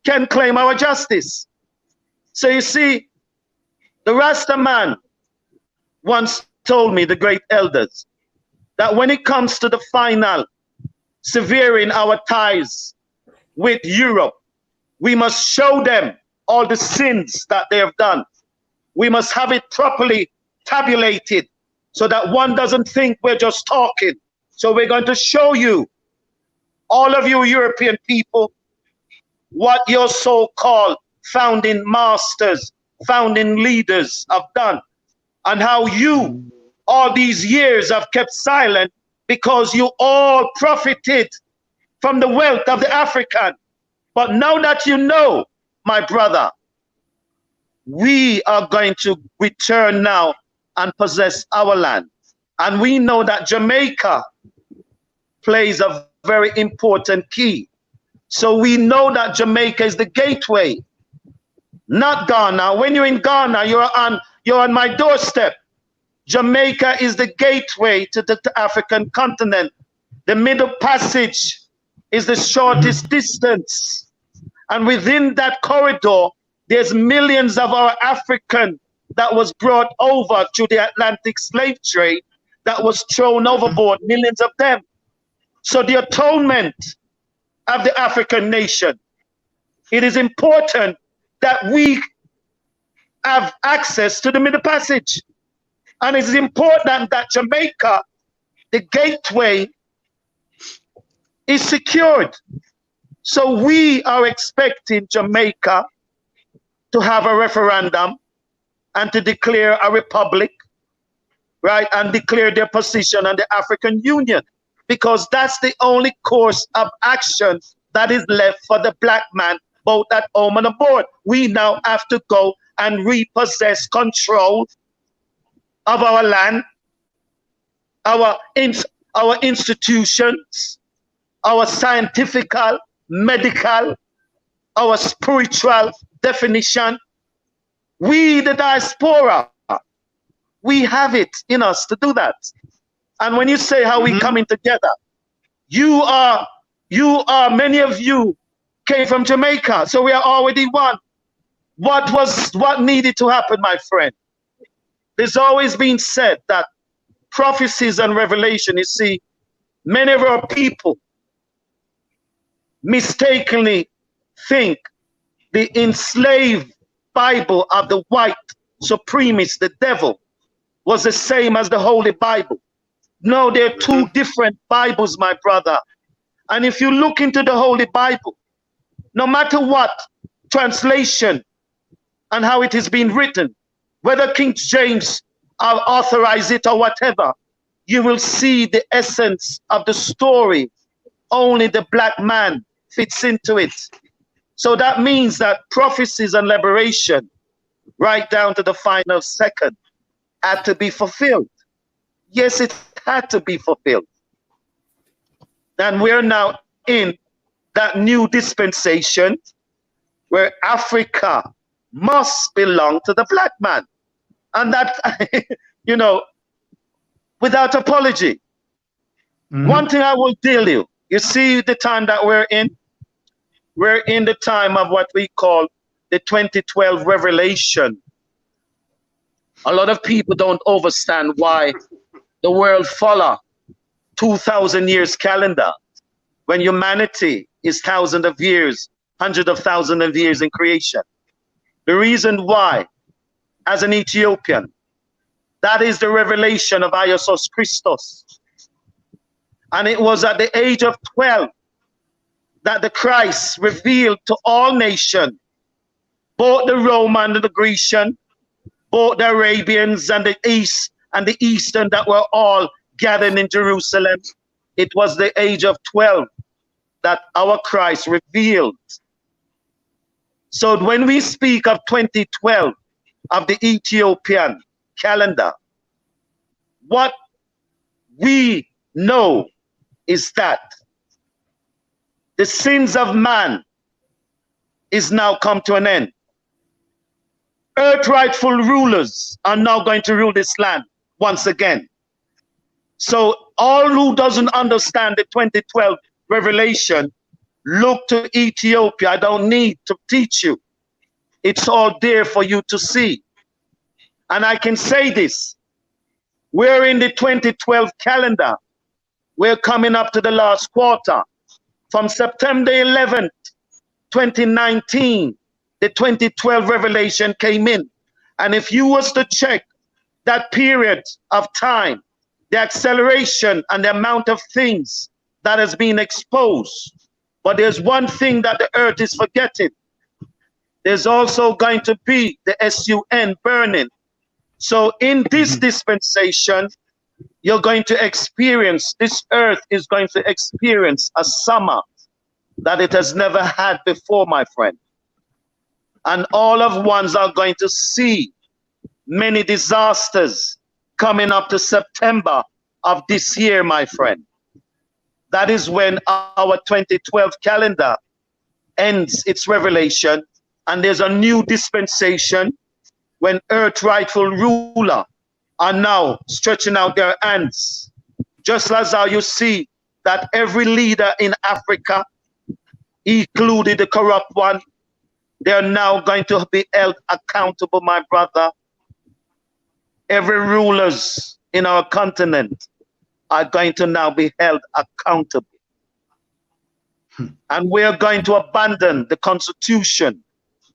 can claim our justice. So you see, the Rasta man once told me, the great elders, that when it comes to the final severing our ties with Europe, we must show them all the sins that they have done. We must have it properly tabulated so that one doesn't think we're just talking. So we're going to show you, all of you European people, what your so-called founding masters, founding leaders have done, and how you all these years have kept silent because you all profited from the wealth of the African. But now that you know, my brother, we are going to return now and possess our land. And we know that Jamaica plays a very important key. So we know that Jamaica is the gateway, not Ghana. When you're in Ghana, you're on my doorstep. Jamaica is the gateway to the African continent. The Middle Passage is the shortest distance. And within that corridor, there's millions of our African that was brought over through the Atlantic slave trade that was thrown overboard, millions of them. So the atonement of the African nation, it is important that we have access to the Middle Passage. And it's important that Jamaica, the gateway, is secured. So we are expecting Jamaica to have a referendum and to declare a republic, right? And declare their position on the African Union, because that's the only course of action that is left for the black man, both at home and abroad. We now have to go and repossess control of our land, our institutions, our scientific, medical, our spiritual definition. We, the diaspora, we have it in us to do that. And when you say how we coming together, many of you came from Jamaica, so we are already one. What needed to happen, my friend? There's always been said that prophecies and revelation, you see, many of our people mistakenly think the enslaved Bible of the white supremacist, the devil, was the same as the Holy Bible. No, they're two different Bibles, my brother. And if you look into the Holy Bible, no matter what translation and how it has been written, whether King James authorized it or whatever, you will see the essence of the story. Only the black man fits into it. So that means that prophecies and liberation, right down to the final second, had to be fulfilled. Yes, it had to be fulfilled. And we're now in that new dispensation where Africa must belong to the black man. And that, you know, without apology. One thing I will tell you, you see the time that we're in the time of what we call the 2012 revelation. A lot of people don't understand why the world follow 2,000 years calendar when humanity is thousands of years, hundreds of thousands of years in creation. The reason why, as an Ethiopian, that is the revelation of Jesus Christus. And it was at the age of 12 that the Christ revealed to all nations, both the Roman and the Grecian, both the Arabians and the East and the Eastern that were all gathered in Jerusalem. It was the age of 12 that our Christ revealed. So when we speak of 2012, of the Ethiopian calendar, what we know is that the sins of man is now come to an end. Earth rightful rulers are now going to rule this land once again. So all who doesn't understand the 2012 revelation, look to Ethiopia. I don't need to teach you. It's all there for you to see. And I can say this, we're in the 2012 calendar. We're coming up to the last quarter. From September 11th, 2019, the 2012 revelation came in. And if you was to check that period of time, the acceleration and the amount of things that has been exposed. But there's one thing that the earth is forgetting. There's also going to be the SUN burning. So in this dispensation, you're going to experience, this earth is going to experience a summer that it has never had before, my friend. And all of ones are going to see many disasters coming up to September of this year, my friend. That is when our 2012 calendar ends its revelation, and there's a new dispensation when earth rightful ruler are now stretching out their hands. Just as how you see that every leader in Africa, including the corrupt one, they are now going to be held accountable, my brother. every rulers in our continent are going to now be held accountable. And we are going to abandon the constitution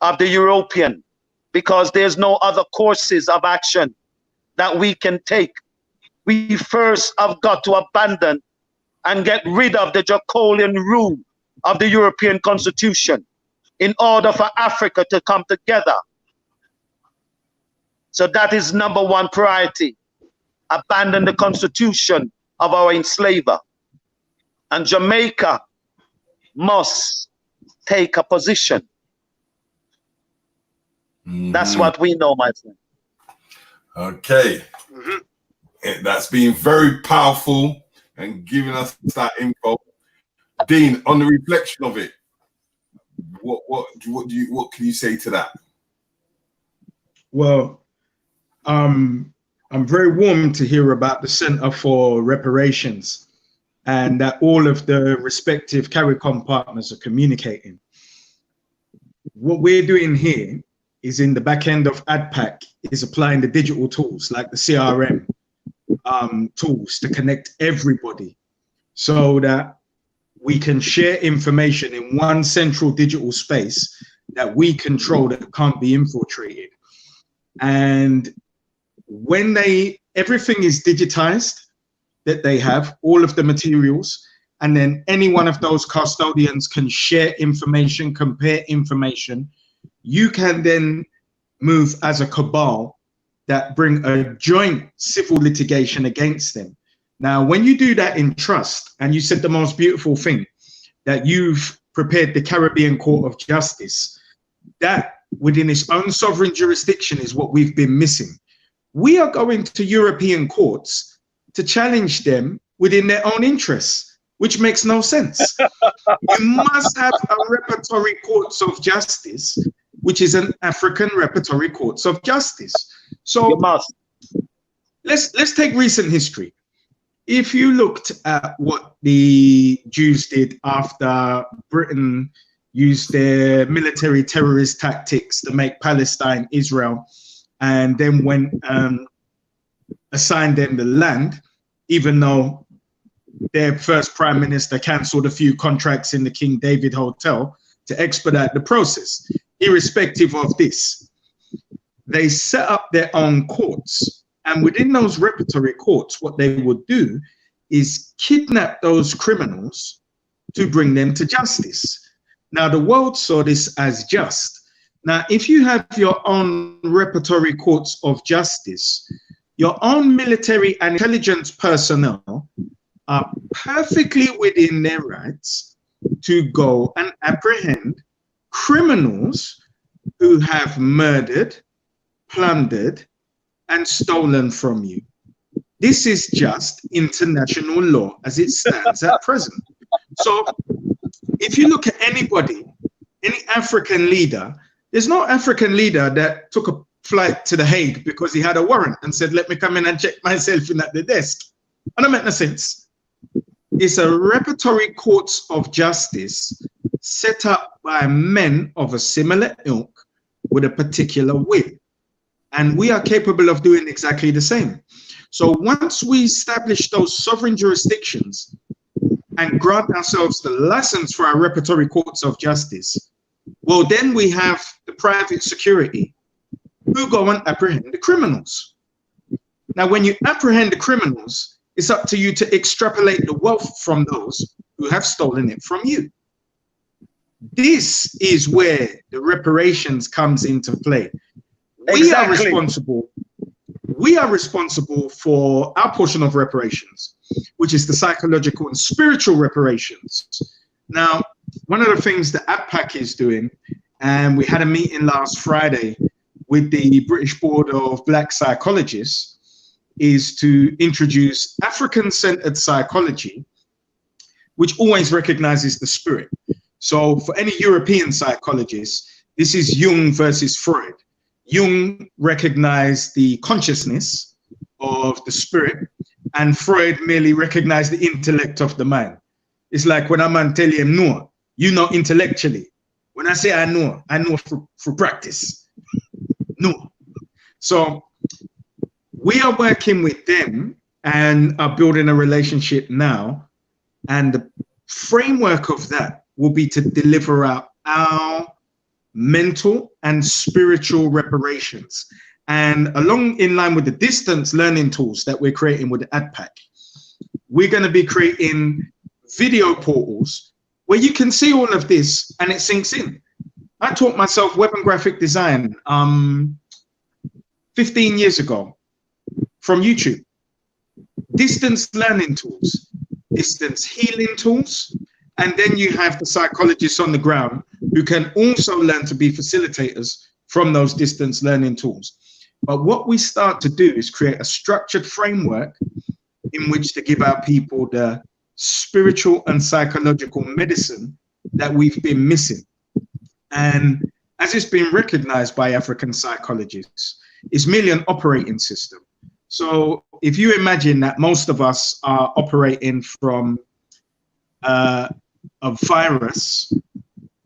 of the European, because there's no other courses of action that we can take. We first have got to abandon and get rid of the draconian rule of the European Constitution in order for Africa to come together. So that is number one priority. Abandon the constitution of our enslaver. And Jamaica must take a position. That's what we know, my friend. Okay. That's been very powerful and giving us that info. Dean, on the reflection of it, what can you say to that? Well, I'm very warm to hear about the Center for Reparations and that all of the respective CARICOM partners are communicating. What we're doing here is in the back end of ADPAC is applying the digital tools like the CRM tools to connect everybody so that we can share information in one central digital space that we control that can't be infiltrated. And when everything is digitized, that they have all of the materials, and then any one of those custodians can share information, compare information. You can then move as a cabal that bring a joint civil litigation against them. Now, when you do that in trust, and you said the most beautiful thing, that you've prepared the Caribbean Court of Justice, that within its own sovereign jurisdiction is what we've been missing. We are going to European courts to challenge them within their own interests, which makes no sense. You must have a repertory courts of justice, which is an African repertory courts of justice. So you must. Let's take recent history. If you looked at what the Jews did after Britain used their military terrorist tactics to make Palestine Israel, and then went assigned them the land, even though their first prime minister cancelled a few contracts in the King David Hotel to expedite the process. Irrespective of this, they set up their own courts, and within those repertory courts, what they would do is kidnap those criminals to bring them to justice. Now, the world saw this as just. Now, if you have your own repertory courts of justice, your own military and intelligence personnel are perfectly within their rights to go and apprehend criminals who have murdered, plundered, and stolen from you. This is just international law as it stands at present. So if you look at anybody, any African leader, there's no African leader that took a flight to The Hague because he had a warrant and said, let me come in and check myself in at the desk. And that makes no sense. It's a repertory courts of justice set up by men of a similar ilk with a particular will. And we are capable of doing exactly the same. So once we establish those sovereign jurisdictions and grant ourselves the license for our repertory courts of justice, well, then we have the private security who go and apprehend the criminals. Now, when you apprehend the criminals, it's up to you to extrapolate the wealth from those who have stolen it from you. This is where the reparations comes into play. Exactly. We are responsible for our portion of reparations, which is the psychological and spiritual reparations. Now, one of the things that ADPAC is doing, and we had a meeting last Friday with the British Board of Black Psychologists, is to introduce African-centered psychology, which always recognizes the spirit. So for any European psychologists, this is Jung versus Freud. Jung recognized the consciousness of the spirit, and Freud merely recognized the intellect of the mind. It's like when a man tell him, no, you know intellectually. When I say I know for practice. No. So we are working with them and are building a relationship now. And the framework of that will be to deliver out our mental and spiritual reparations. And along in line with the distance learning tools that we're creating with AdPack, we're going to be creating video portals where you can see all of this and it sinks in. I taught myself web and graphic design 15 years ago from YouTube. Distance learning tools, distance healing tools, and then you have the psychologists on the ground who can also learn to be facilitators from those distance learning tools. But what we start to do is create a structured framework in which to give our people the spiritual and psychological medicine that we've been missing. And as it's been recognized by African psychologists, it's merely an operating system. So if you imagine that most of us are operating from a virus,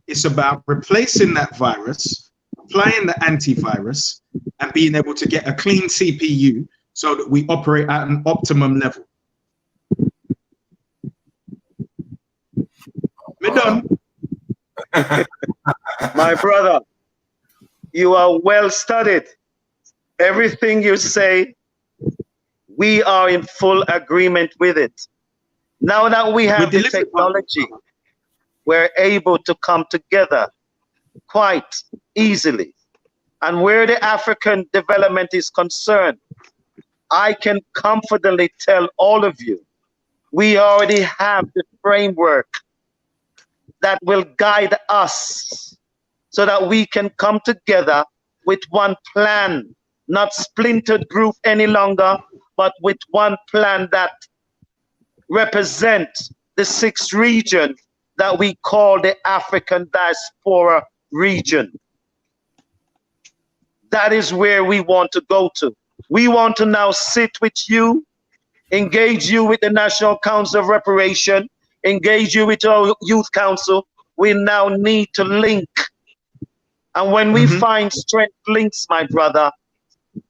it's about replacing that virus, applying the antivirus, and being able to get a clean CPU so that we operate at an optimum level. We're done. My brother, you are well studied. Everything you say, we are in full agreement with it. Now that we have the technology, we're able to come together quite easily. And where the African development is concerned, I can confidently tell all of you, we already have the framework that will guide us so that we can come together with one plan, not splintered group any longer, but with one plan that represents the 6th region that we call the African diaspora region. That is where we want to go to. We want to now sit with you, engage you with the National Council of Reparation, engage you with our Youth Council. We now need to link. And when we find strength links, my brother,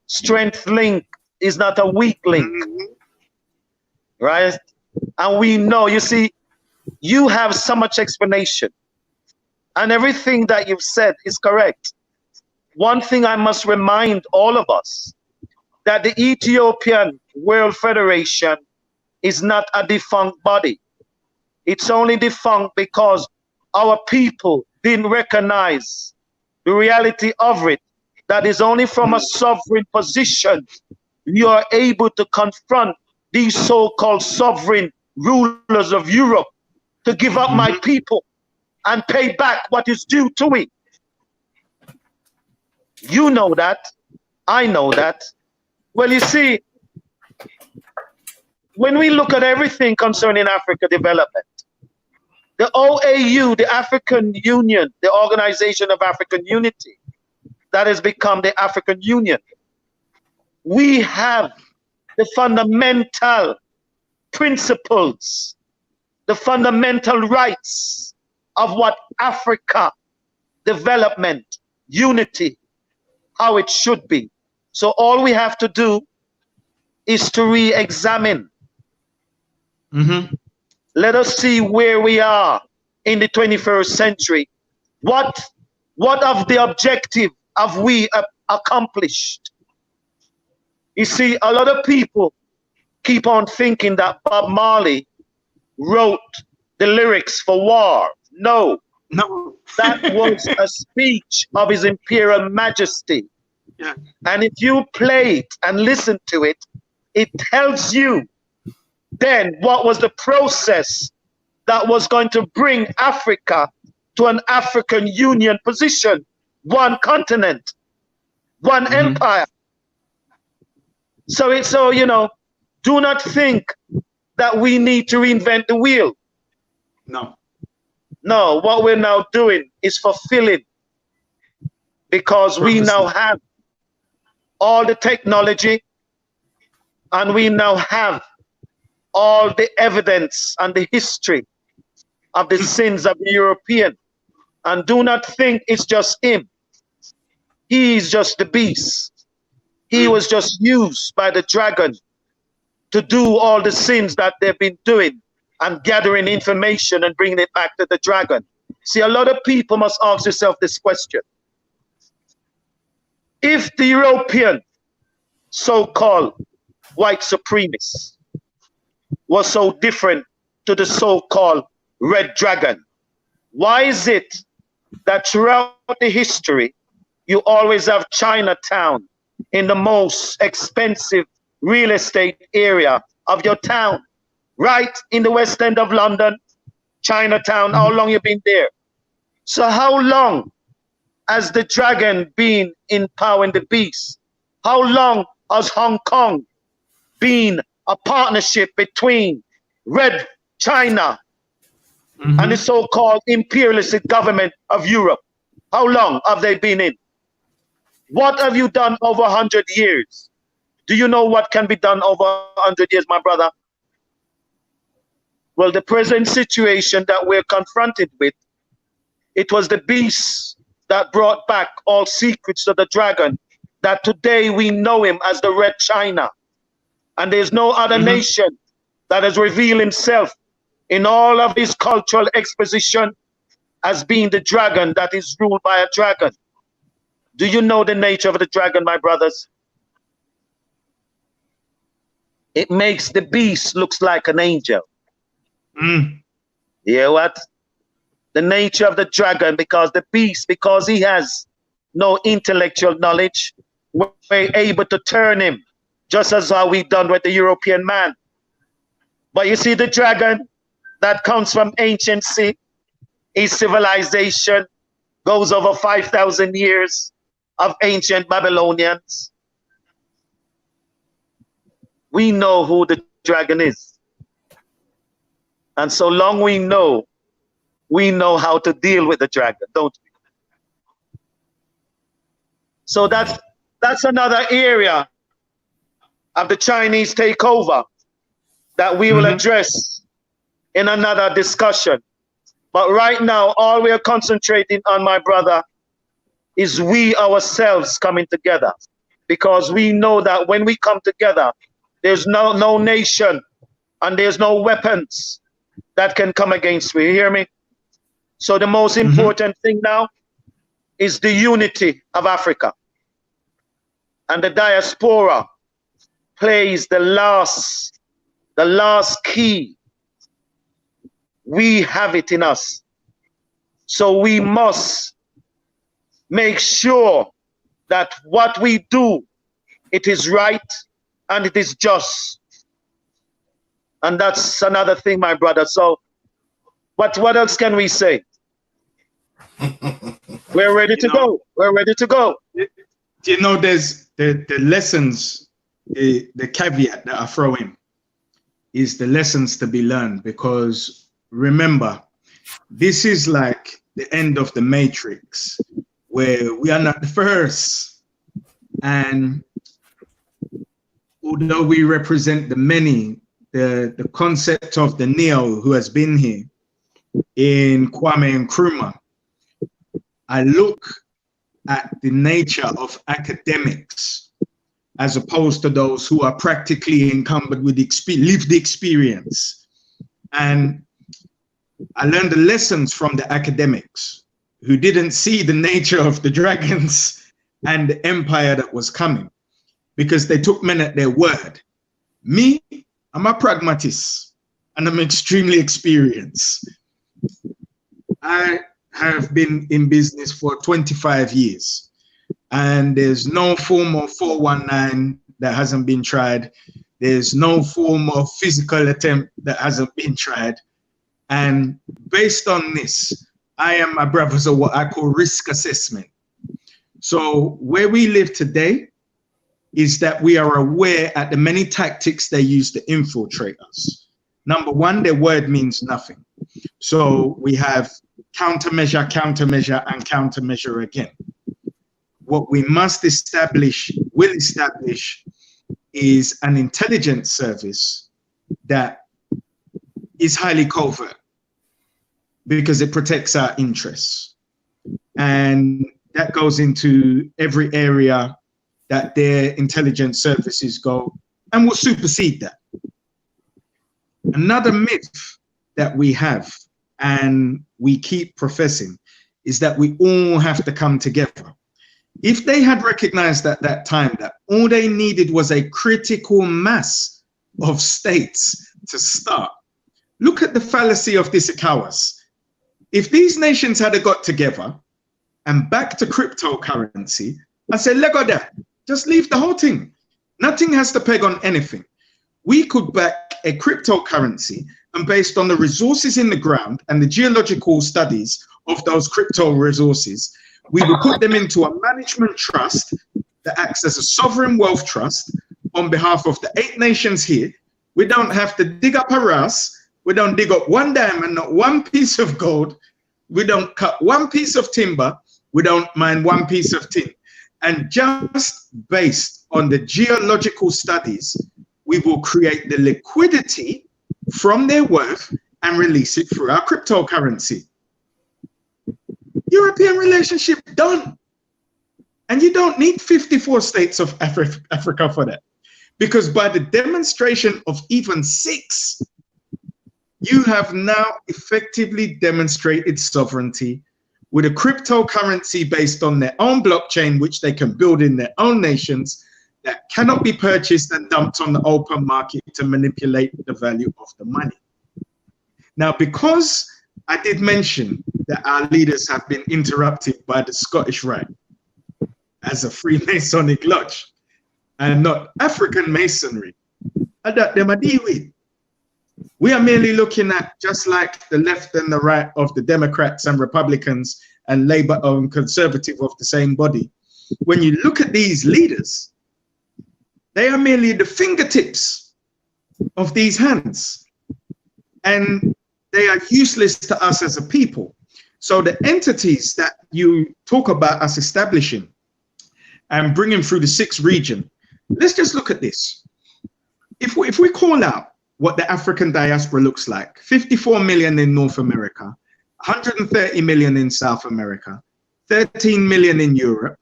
strength link is not a weak link, right? And we know, you see, you have so much explanation and everything that you've said is correct. One thing I must remind all of us, that the Ethiopian World Federation is not a defunct body. It's only defunct because our people didn't recognize the reality of it, that is only from a sovereign position you are able to confront these so-called sovereign rulers of Europe to give up my people and pay back what is due to it. You know that. I know that. Well, you see, when we look at everything concerning Africa development, the OAU, the African Union, the Organization of African Unity, that has become the African Union, we have the fundamental principles, the fundamental rights of what Africa development, unity, how it should be. So all we have to do is to re-examine. Let us see where we are in the 21st century. What of the objective have we accomplished? You see, a lot of people keep on thinking that Bob Marley wrote the lyrics for war. No. That was a speech of His Imperial Majesty. Yeah. And if you play it and listen to it, it tells you then what was the process that was going to bring Africa to an African Union position, one continent, one empire. So you know, do not think that we need to reinvent the wheel. No, what we're now doing is fulfilling, because we now have all the technology and we now have all the evidence and the history of the sins of the European. And do not think it's just him. He is just the beast. He was just used by the dragon to do all the sins that they've been doing and gathering information and bringing it back to the dragon. See, a lot of people must ask yourself this question. If the European so-called white supremacists was so different to the so-called red dragon, why is it that throughout the history, you always have Chinatown in the most expensive real estate area of your town, right in the West End of London, Chinatown? How long you been there? So how long has the dragon been in power in the beast? How long has Hong Kong been a partnership between Red China and the so-called imperialist government of Europe? How long have they been in? What have you done over 100 years? Do you know what can be done over 100 years, my brother? Well, the present situation that we're confronted with, it was the beast that brought back all secrets to the dragon, that today we know him as the Red China. And there's no other nation that has revealed himself in all of his cultural exposition as being the dragon that is ruled by a dragon. Do you know the nature of the dragon, my brothers? It makes the beast looks like an angel. Yeah, what? The nature of the dragon, because the beast, because he has no intellectual knowledge, we're able to turn him, just as how we done with the European man. But you see, the dragon that comes from anciency, his civilization goes over 5,000 years of ancient Babylonians. We know who the dragon is. And so long we know how to deal with the dragon, don't we? So that's another area of the Chinese takeover that we will address in another discussion. But right now, all we are concentrating on, my brother, is we ourselves coming together. Because we know that when we come together, there's no nation and there's no weapons that can come against me. You hear me? So the most important thing now is the unity of Africa. And the diaspora plays the last key. We have it in us. So we must make sure that what we do, it is right and it is just. And that's another thing, my brother. So what else can we say? We're ready to go. We're ready to go. You know, there's the lessons, the caveat that I throw in is the lessons to be learned, because remember, this is like the end of the Matrix, where we are not the first. And although we represent the many, the concept of the Neo who has been here in Kwame Nkrumah, I look at the nature of academics as opposed to those who are practically encumbered with lived experience. And I learned the lessons from the academics who didn't see the nature of the dragons and the empire that was coming, because they took men at their word. Me, I'm a pragmatist and I'm extremely experienced. I have been in business for 25 years and there's no form of 419 that hasn't been tried. There's no form of physical attempt that hasn't been tried. And based on this, I am my brothers of what I call risk assessment. So where we live today is that we are aware at the many tactics they use to infiltrate us. Number one, their word means nothing. So we have countermeasure, countermeasure, and countermeasure again. What we must establish, will establish, is an intelligence service that is highly covert because it protects our interests. And that goes into every area that their intelligence services go and will supersede that. Another myth that we have and we keep professing is that we all have to come together. If they had recognized at that time that all they needed was a critical mass of states to start, look at the fallacy of this Okai. If these nations had got together and back to cryptocurrency, I said, let go there, just leave the whole thing. Nothing has to peg on anything. We could back a cryptocurrency, and based on the resources in the ground and the geological studies of those crypto resources, we will put them into a management trust that acts as a sovereign wealth trust on behalf of the 8 nations here. We don't have to dig up our ass. We don't dig up one diamond, not one piece of gold. We don't cut one piece of timber. We don't mine one piece of tin. And just based on the geological studies, we will create the liquidity from their worth and release it through our cryptocurrency. European relationship done. And you don't need 54 states of Africa for that. Because by the demonstration of even 6, you have now effectively demonstrated sovereignty with a cryptocurrency based on their own blockchain, which they can build in their own nations, that cannot be purchased and dumped on the open market to manipulate the value of the money. Now, because I did mention that our leaders have been interrupted by the Scottish Rite as a Freemasonic lodge and not African Masonry, that them a deal with. We are merely looking at, just like the left and the right of the Democrats and Republicans and Labour and Conservative of the same body. When you look at these leaders, they are merely the fingertips of these hands, and they are useless to us as a people. So the entities that you talk about us establishing and bringing through the 6th region, let's just look at this. If we call out what the African diaspora looks like, 54 million in North America, 130 million in South America, 13 million in Europe,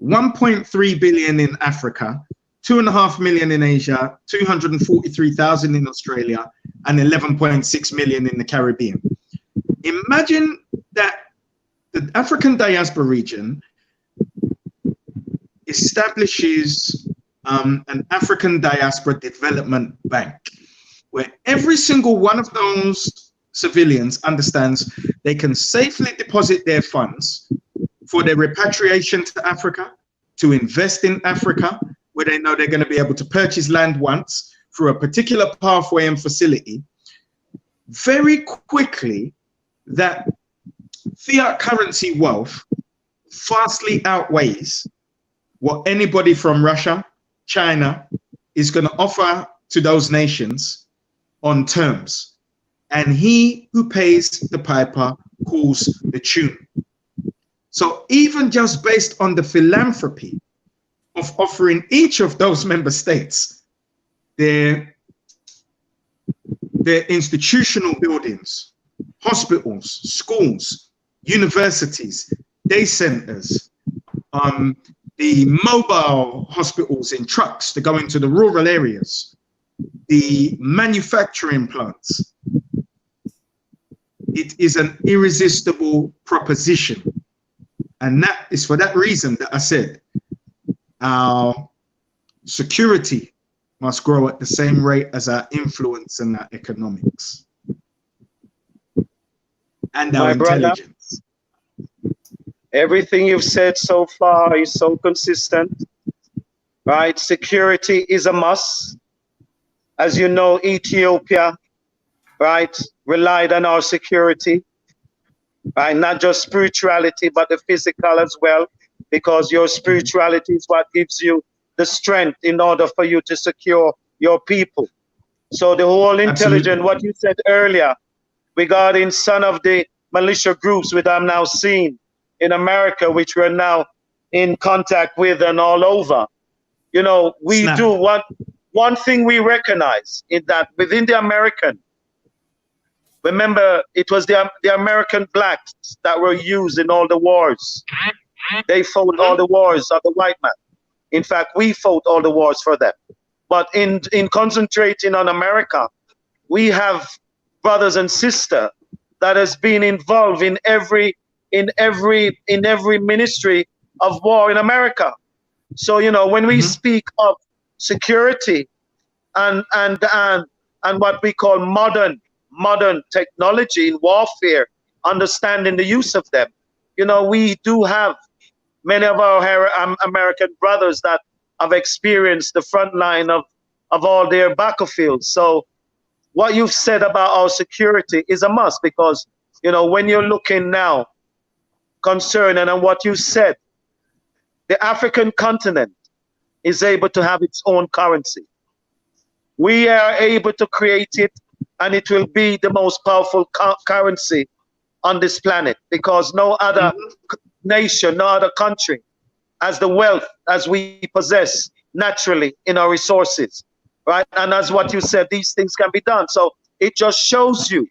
1.3 billion in Africa, 2.5 million in Asia, 243,000 in Australia, and 11.6 million in the Caribbean. Imagine that the African diaspora region establishes an African diaspora development bank, where every single one of those civilians understands they can safely deposit their funds for their repatriation to Africa, to invest in Africa, where they know they're going to be able to purchase land once through a particular pathway and facility. Very quickly, that fiat currency wealth vastly outweighs what anybody from Russia, China is going to offer to those nations on terms. And he who pays the piper calls the tune. So even just based on the philanthropy of offering each of those member states their institutional buildings, hospitals, schools, universities, day centers, the mobile hospitals in trucks to go into the rural areas, the manufacturing plants. It is an irresistible proposition. And that is for that reason that I said our security must grow at the same rate as our influence and our economics. And our intelligence. Everything you've said so far is so consistent, right? Security is a must. As you know, Ethiopia, right, relied on our security, right? Not just spirituality, but the physical as well, because your spirituality is what gives you the strength in order for you to secure your people. So the whole intelligence, what you said earlier regarding some of the militia groups which I'm now seeing in America, which we're now in contact with and all over, you know, we do one thing we recognize in that within the American, remember it was the American blacks that were used in all the wars. They fought all the wars of the white man. In fact, we fought all the wars for them. But in concentrating on America, we have brothers and sisters that has been involved in every ministry of war in America. So, you know, when we speak of security and what we call modern technology in warfare, understanding the use of them, you know, we do have many of our American brothers that have experienced the front line of all their battlefields. So what you've said about our security is a must, because, you know, when you're looking now concerning and what you said, the African continent is able to have its own currency. We are able to create it, and it will be the most powerful currency on this planet, because no other nation, no other country has the wealth as we possess naturally in our resources, right? And as what you said, these things can be done. So it just shows you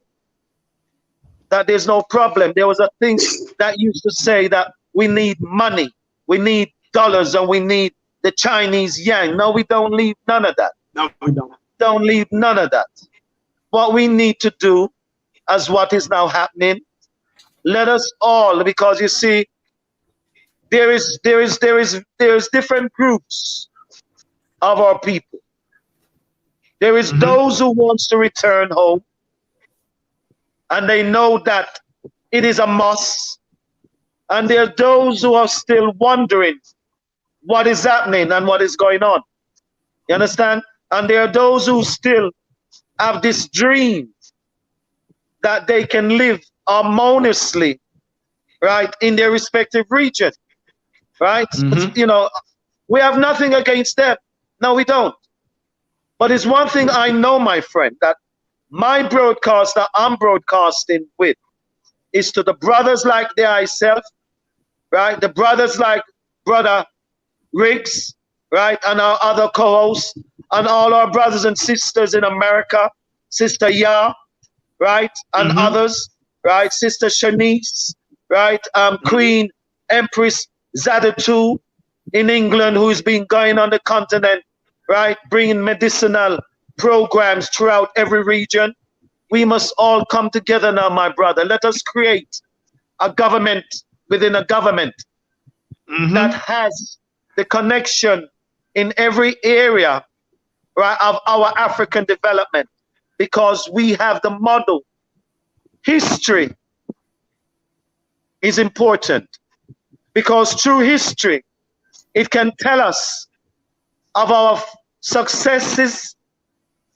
that there's no problem. There was a thing that used to say that we need money, we need dollars, and we need the Chinese yuan. No, we don't need none of that. No, we don't. Don't need none of that. What we need to do, as what is now happening, let us all, because you see, there is different groups of our people. There is those who wants to return home, and they know that it is a must. And there are those who are still wondering what is happening and what is going on. You understand? And there are those who still have this dream that they can live harmoniously, right, in their respective region, right? You know, we have nothing against them. No, we don't. But it's one thing I know, my friend, that my broadcast that I'm broadcasting with is to the brothers like myself, right? The brothers like Brother Riggs, right? And our other co-hosts, and all our brothers and sisters in America, Sister Ya, right? And others, right? Sister Shanice, right? Queen Empress Zadatu in England, who's been going on the continent, right? Bringing medicinal programs throughout every region. We must all come together now, my brother. Let us create a government within a government that has the connection in every area, right, of our African development, because we have the model. History is important, because through history, it can tell us of our successes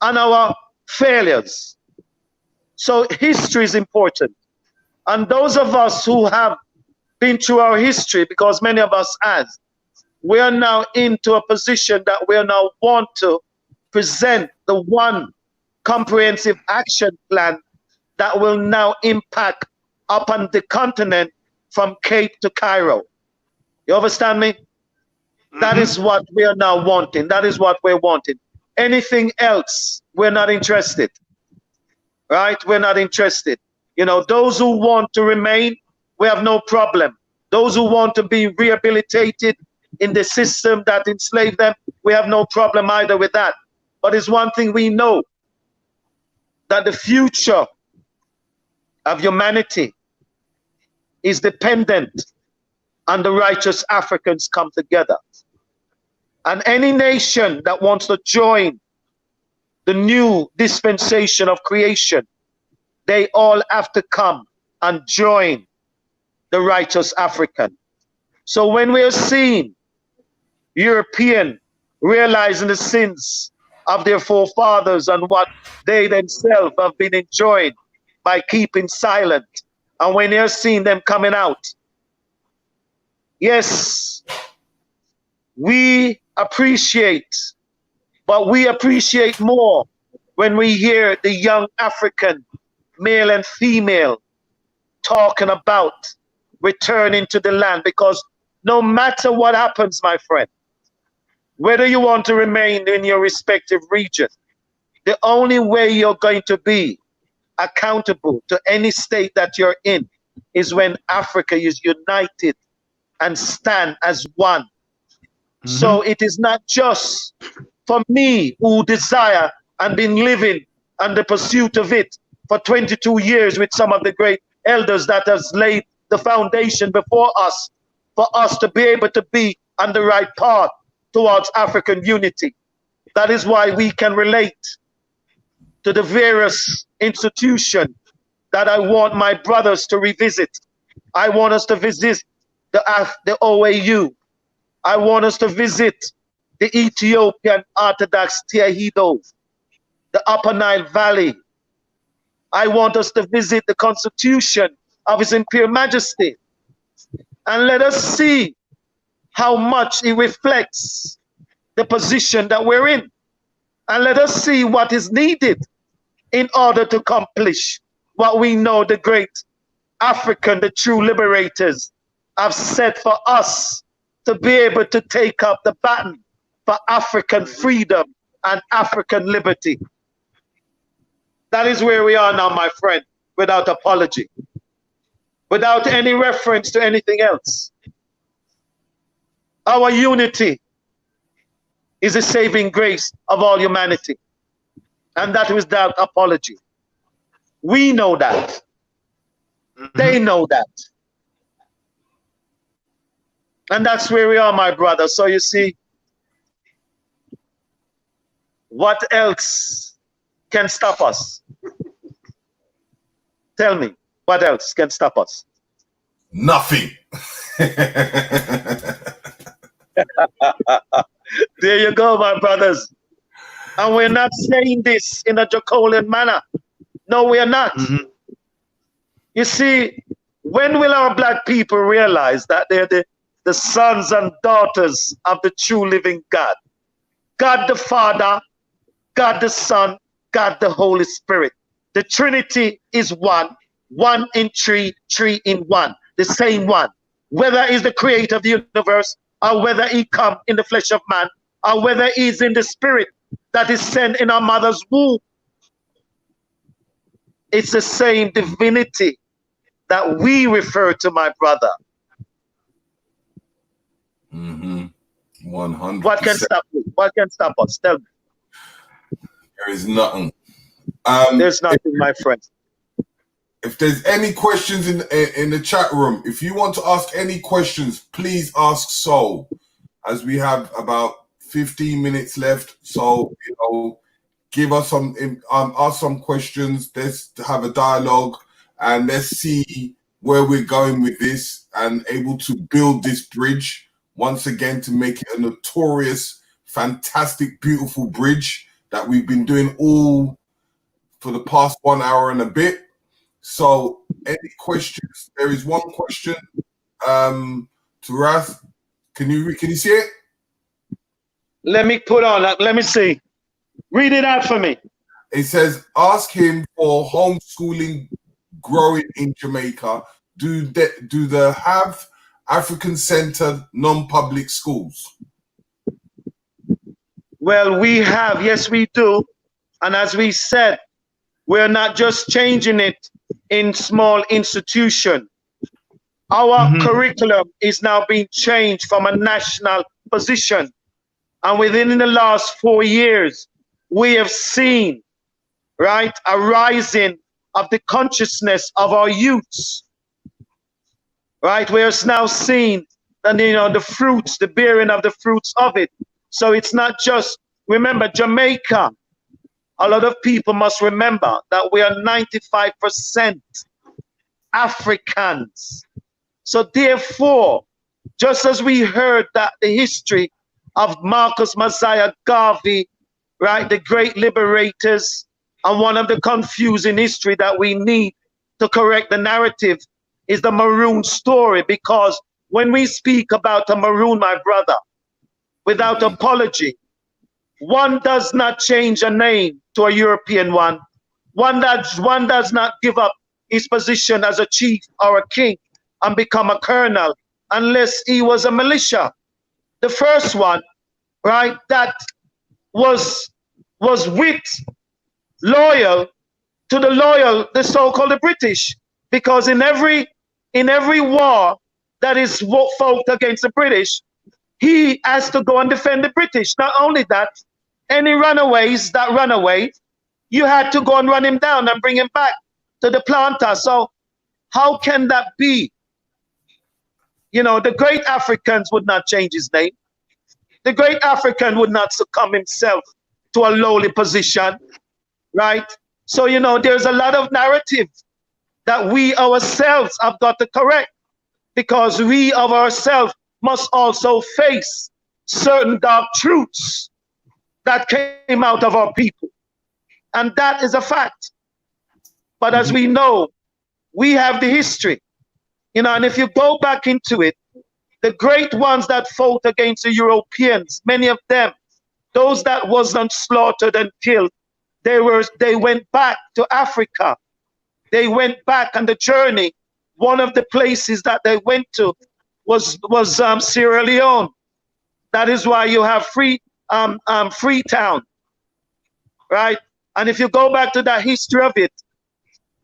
and our failures. So history is important. And those of us who have been through our history, because many of us has, we are now into a position that we are now want to present the one comprehensive action plan that will now impact upon the continent from Cape to Cairo. You understand me? That is what we are now wanting. That is what we're wanting. Anything else, we're not interested. Right? We're not interested. You know, those who want to remain, we have no problem. Those who want to be rehabilitated in the system that enslaved them, we have no problem either with that. But it's one thing we know, that the future of humanity is dependent on the righteous Africans come together. And any nation that wants to join the new dispensation of creation, they all have to come and join the righteous African. So when we are seeing European realizing the sins of their forefathers and what they themselves have been enjoying by keeping silent, and when they're seeing them coming out, yes, we appreciate, but we appreciate more when we hear the young African, male and female, talking about returning to the land. Because no matter what happens, my friend, whether you want to remain in your respective region, the only way you're going to be accountable to any state that you're in is when Africa is united and stand as one So it is not just for me who desire and been living and the pursuit of it for 22 years with some of the great elders that has laid the foundation before us for us to be able to be on the right path towards African unity. That is why we can relate to the various institutions that I want my brothers to revisit. I want us to visit the OAU. I want us to visit the Ethiopian Orthodox Tewahedo, the Upper Nile Valley. I want us to visit the Constitution of His Imperial Majesty. And let us see how much it reflects the position that we're in. And let us see what is needed in order to accomplish what we know the great African, the true liberators, have set for us to be able to take up the baton for African freedom and African liberty. That is where we are now, my friend, without apology, without any reference to anything else. Our unity is the saving grace of all humanity, and that is without apology. We know that. They know that. And that's where we are, my brother. So you see, what else can stop us? Tell me, what else can stop us? Nothing. There you go, my brothers. And we're not saying this in a Dracolian manner. No, we are not. You see, when will our black people realize that they're the sons and daughters of the true living God? God the Father, God the Son, God the Holy Spirit. The Trinity is one, one in three, three in one, the same one. Whether he's the creator of the universe, or whether he come in the flesh of man, or whether he's in the spirit that is sent in our mother's womb. It's the same divinity that we refer to, my brother. 100%. What can stop you? What can stop us? Tell me. There is nothing. There's nothing, my friend. If there's any questions in the chat room, if you want to ask any questions, please ask so, as we have about 15 minutes left. So, you know, give us some, ask some questions. Let's have a dialogue and let's see where we're going with this and able to build this bridge once again to make it a notorious, fantastic, beautiful bridge that we've been doing all for the past 1 hour and a bit. So, any questions? There is one question. To Rath, can you see it? Let me put on. Let me see. Read it out for me. It says, "Ask him for homeschooling growing in Jamaica. Do they have African-centered non-public schools?" Well, we have. Yes, we do. And as we said, we're not just changing it in small institution. Our curriculum is now being changed from a national position. And within the last 4 years, we have seen, right, a rising of the consciousness of our youths. Right, we're now seeing, and you know, the fruits, the bearing of the fruits of it. So it's not just, remember, Jamaica, a lot of people must remember that we are 95% Africans. So therefore, just as we heard that the history of Marcus Messiah Garvey, right, the great liberators, and one of the confusing history that we need to correct the narrative is the Maroon story, because when we speak about a Maroon, my brother, without apology, one does not change a name to a European one. One does not give up his position as a chief or a king and become a colonel unless he was a militia. The first one, right, that was with loyal to the so-called British, because in every war that is fought against the British, he has to go and defend the British. Not only that, any runaways that run away, you had to go and run him down and bring him back to the planter. So how can that be? You know, the great Africans would not change his name. The great African would not succumb himself to a lowly position, right? So, you know, there's a lot of narrative that we ourselves have got to correct, because we of ourselves must also face certain dark truths that came out of our people. And that is a fact. But as we know, we have the history, you know, and if you go back into it, the great ones that fought against the Europeans, many of them, those that wasn't slaughtered and killed, they went back to Africa. They went back on the journey. One of the places that they went to was Sierra Leone. That is why you have Freetown, right? And if you go back to the history of it,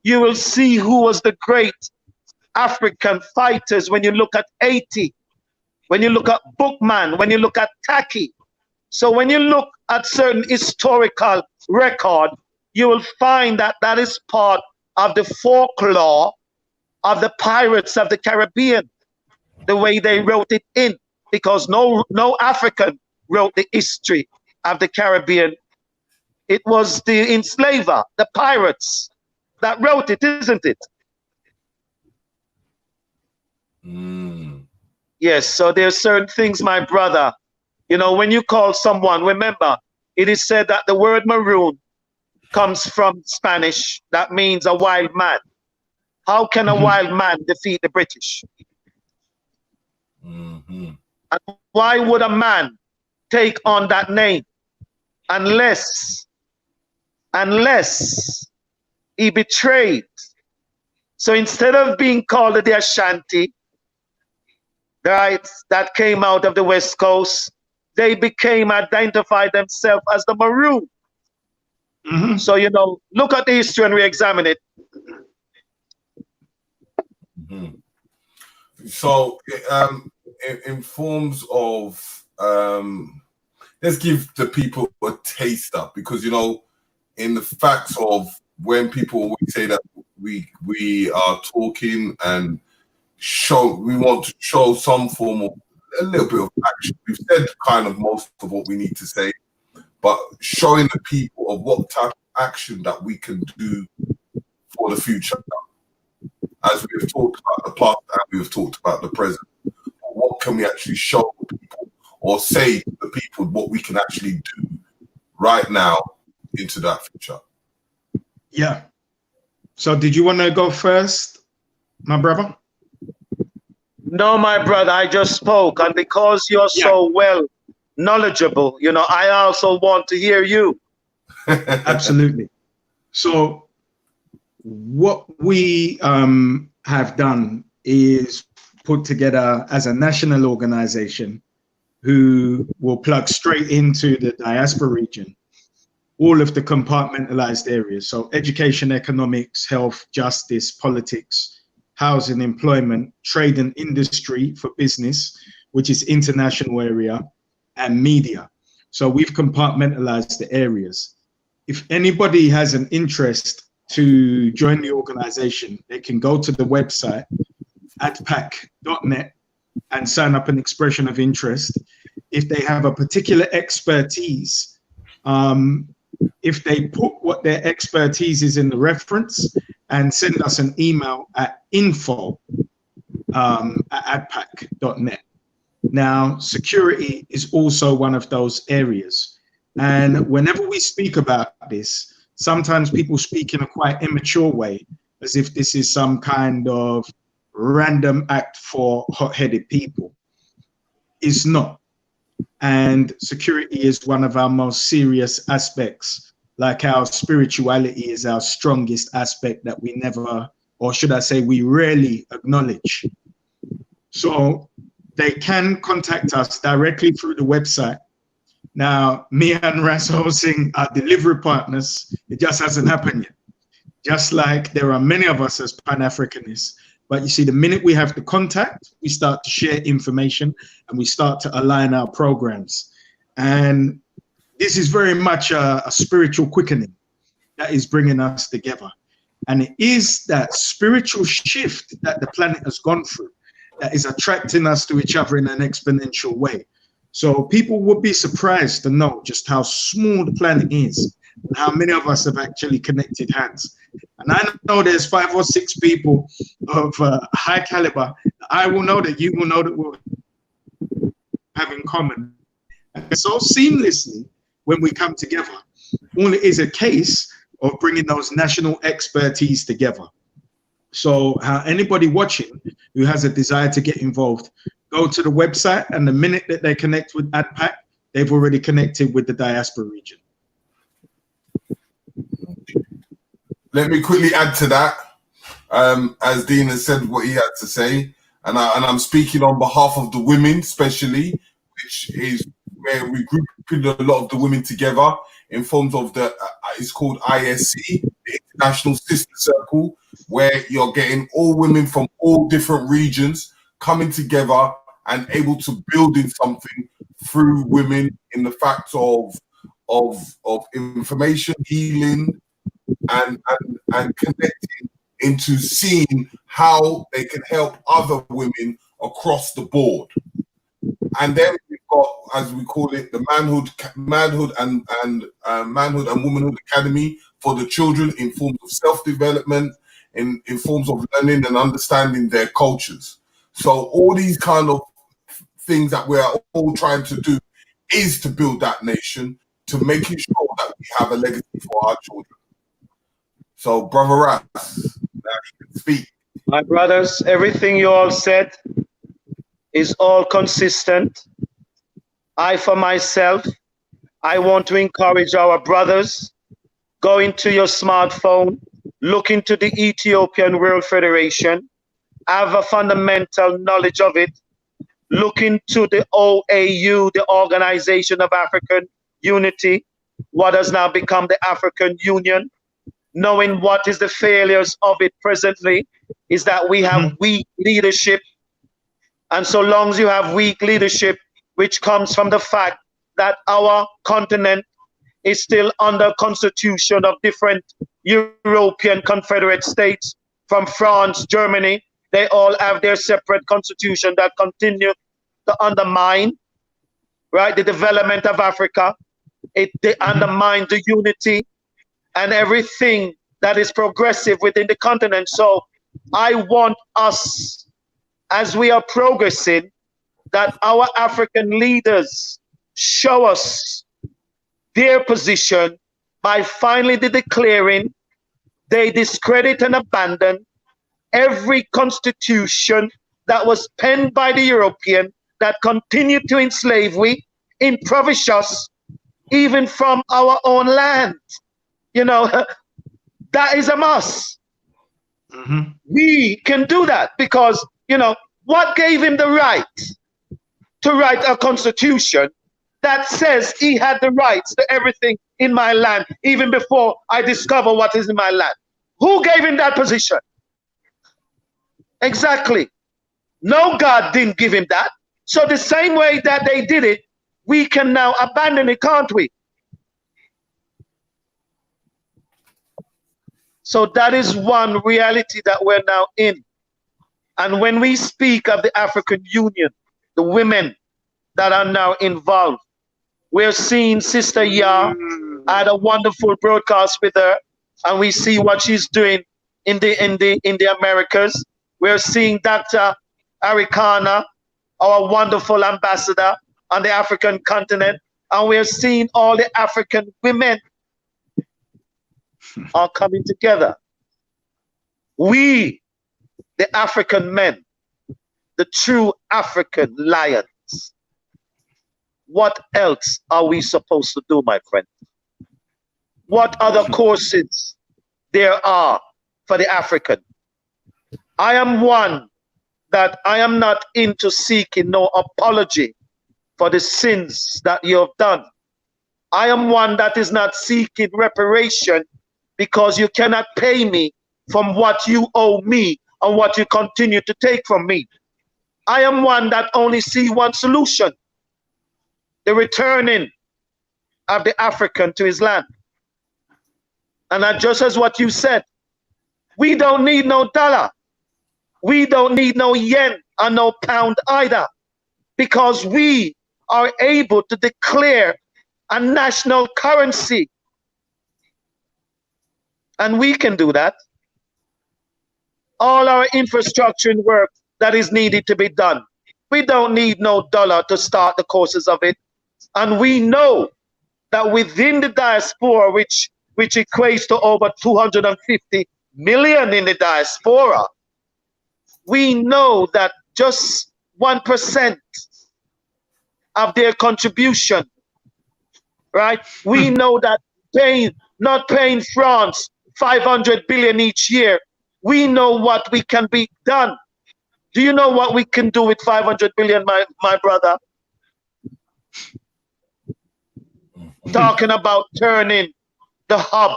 you will see who was the great African fighters. When you look at Haiti, when you look at Bookman, when you look at Taki. So when you look at certain historical record, you will find that that is part of the folklore of the pirates of the Caribbean, the way they wrote it in, because no African wrote the history of the Caribbean. It was the enslaver, the pirates, that wrote it, isn't it? Yes, so there's certain things, my brother. You know, when you call someone, remember, it is said that the word maroon comes from Spanish. That means a wild man. How can a wild man defeat the British? And why would a man take on that name unless he betrayed? So instead of being called the Ashanti, right, that came out of the West Coast, they identified themselves as the Maroon. So, you know, look at the history and re-examine it. So, in forms of, let's give the people a taster, because, you know, in the facts of when people always say that we are talking and we want to show some form of a little bit of action. We've said kind of most of what we need to say, but showing the people of what type of action that we can do for the future. As we have talked about the past and we have talked about the present, what can we actually show the people or say to the people what we can actually do right now into that future? Yeah. So did you want to go first, my brother? No, my brother, I just spoke, and because you're so well knowledgeable, you know, I also want to hear you. Absolutely. So what we have done is put together as a national organization who will plug straight into the diaspora region all of the compartmentalized areas. So education, economics, health, justice, politics, housing, employment, trade and industry for business, which is international area, and media. So we've compartmentalized the areas. If anybody has an interest to join the organization, they can go to the website adpac.net and sign up an expression of interest. If they have a particular expertise, if they put what their expertise is in the reference and send us an email at info@adpac.net. Now, security is also one of those areas. And whenever we speak about this, sometimes people speak in a quite immature way, as if this is some kind of random act for hot-headed people. It's not. And security is one of our most serious aspects, like our spirituality is our strongest aspect that we never, or should I say, we rarely acknowledge. So they can contact us directly through the website. Now, me and Rasso Singh are delivery partners. It just hasn't happened yet. Just like there are many of us as Pan-Africanists But you see, the minute we have the contact, we start to share information and we start to align our programs. And this is very much a spiritual quickening that is bringing us together. And it is that spiritual shift that the planet has gone through that is attracting us to each other in an exponential way. So people would be surprised to know just how small the planet is and how many of us have actually connected hands. And I know there's 5 or 6 people of high caliber. I will know that you will know that we'll have in common. And so seamlessly when we come together, all it is a case of bringing those national expertise together. So anybody watching who has a desire to get involved, go to the website, and the minute that they connect with ADPAC, they've already connected with the diaspora region. Let me quickly add to that, as Dean has said what he had to say, and I'm speaking on behalf of the women, especially, which is where we group a lot of the women together in forms of the, it's called ISC, the International Sister Circle, where you're getting all women from all different regions coming together and able to build in something through women in the fact of information, healing, and connecting into seeing how they can help other women across the board. And then we've got, as we call it, the manhood and womanhood academy for the children in forms of self-development, in forms of learning and understanding their cultures. So all these kind of things that we're all trying to do is to build that nation, to making sure that we have a legacy for our children. So, Brother Ras, now you can speak. My brothers, everything you all said is all consistent. I, for myself, I want to encourage our brothers, go into your smartphone, look into the Ethiopian World Federation, have a fundamental knowledge of it, look into the OAU, the Organization of African Unity, what has now become the African Union. Knowing what is the failures of it presently is that we have weak leadership. And so long as you have weak leadership, which comes from the fact that our continent is still under constitution of different European Confederate states, from France, Germany, they all have their separate constitution that continue to undermine, right, the development of Africa. They undermine the unity and everything that is progressive within the continent. So I want us, as we are progressing, that our African leaders show us their position by finally declaring they discredit and abandon every constitution that was penned by the European that continued to enslave we, impoverish us, even from our own land. You know, that is a must. We can do that because, you know, what gave him the right to write a constitution that says he had the rights to everything in my land, even before I discover what is in my land? Who gave him that position? Exactly. No, God didn't give him that. So the same way that they did it, we can now abandon it, can't we? So that is one reality that we're now in. And when we speak of the African Union, the women that are now involved, we're seeing Sister Ya. I had a wonderful broadcast with her, and we see what she's doing in the Americas. We're seeing Dr. Arikana, our wonderful ambassador on the African continent, and we're seeing all the African women are coming together. We, the African men, the true African lions. What else are we supposed to do, my friend? What other courses there are for the African? I am one that I am not into seeking no apology for the sins that you have done. I am one that is not seeking reparation because you cannot pay me from what you owe me. on what you continue to take from me. I am one that only see one solution: the returning of the African to his land. And that just as what you said, we don't need no dollar. We don't need no yen or no pound either, because we are able to declare a national currency. And we can do that. All our infrastructure and work that is needed to be done, we don't need no dollar to start the courses of it. And we know that within the diaspora, which equates to over 250 million in the diaspora, we know that just 1% of their contribution, right? We know that not paying France 500 billion each year, we know what we can be done. Do you know what we can do with 500 billion, my brother? Talking about turning the hub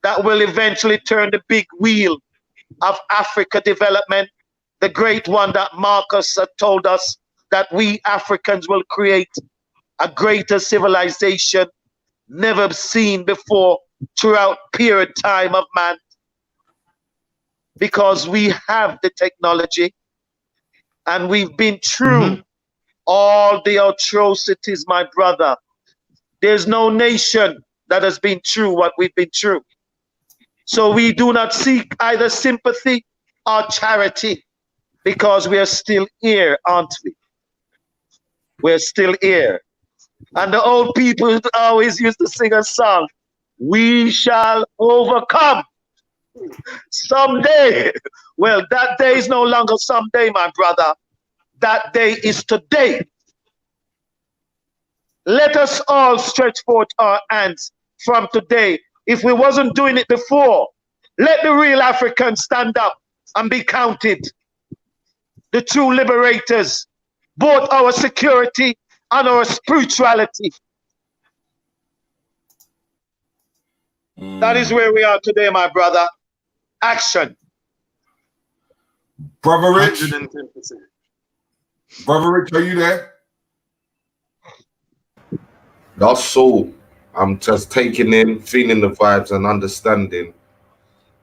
that will eventually turn the big wheel of Africa development, the great one that Marcus told us, that we Africans will create a greater civilization never seen before throughout period time of man, because we have the technology and we've been through all the atrocities, my brother. There's no nation that has been through what we've been through. So we do not seek either sympathy or charity, because we are still here, aren't we? We're still here. And the old people always used to sing a song, "We shall overcome someday." Well, that day is no longer someday, my brother. That day is today. Let us all stretch forth our hands from today. If we wasn't doing it before, let the real Africans stand up and be counted. The true liberators, both our security and our spirituality. That is where we are today, my brother. Action. Brother Rich. 110%. Brother Rich, are you there? That's all. I'm just taking in, feeling the vibes and understanding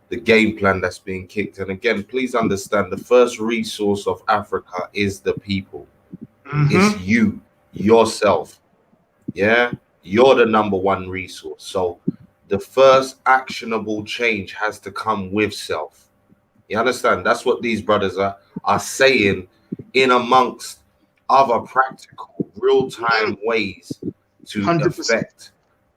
the game plan that's being kicked. And again, please understand, the first resource of Africa is the people. It's you, yourself. Yeah, you're the number one resource. So the first actionable change has to come with self. You understand? That's what these brothers are saying, in amongst other practical, real-time ways to 100%. affect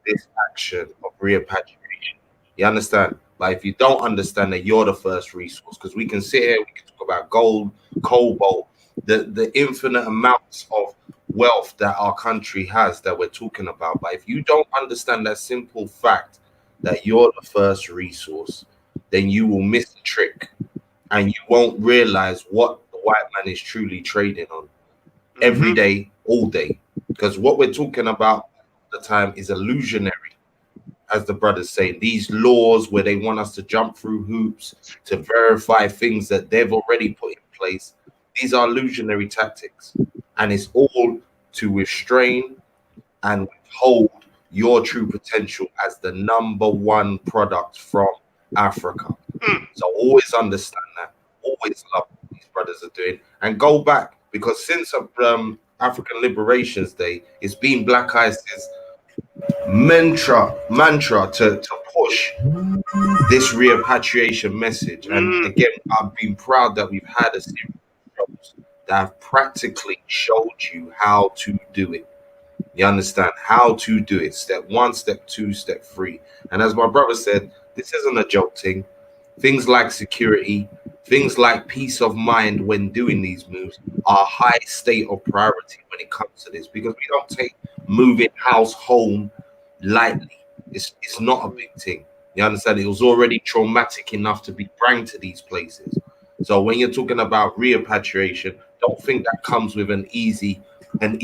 this action of repatriation. You understand? But if you don't understand that you're the first resource, because we can sit here, we can talk about gold, cobalt, the infinite amounts of wealth that our country has that we're talking about. But if you don't understand that simple fact that you're the first resource, then you will miss the trick and you won't realize what the white man is truly trading on every day, all day. Because what we're talking about all the time is illusionary, as the brothers say. These laws where they want us to jump through hoops to verify things that they've already put in place, these are illusionary tactics. And it's all to restrain and withhold your true potential as the number one product from Africa. So always understand that. Always love what these brothers are doing. And go back, because since African Liberations Day, it's been Black Ice's mantra to push this repatriation message. And again, I've been proud that we've had a series of shows that have practically showed you how to do it. You understand how to do it. Step 1, step 2, step 3. And as my brother said, this isn't a joke thing. Things like security, things like peace of mind when doing these moves are a high state of priority when it comes to this, because we don't take moving house home lightly. It's not a big thing. You understand? It was already traumatic enough to be brought to these places. So when you're talking about repatriation, don't think that comes with an easy move.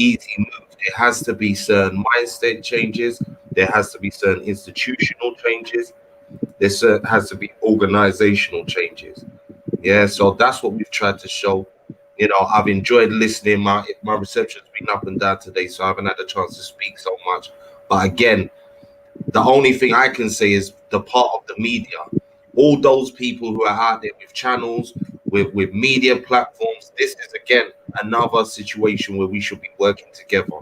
There has to be certain mindset changes. There has to be certain institutional changes. There has to be organizational changes. Yeah, so that's what we've tried to show. You know, I've enjoyed listening. My reception's been up and down today, so I haven't had a chance to speak so much. But again, the only thing I can say is the part of the media, all those people who are out there with channels, with media platforms. This is again another situation where we should be working together.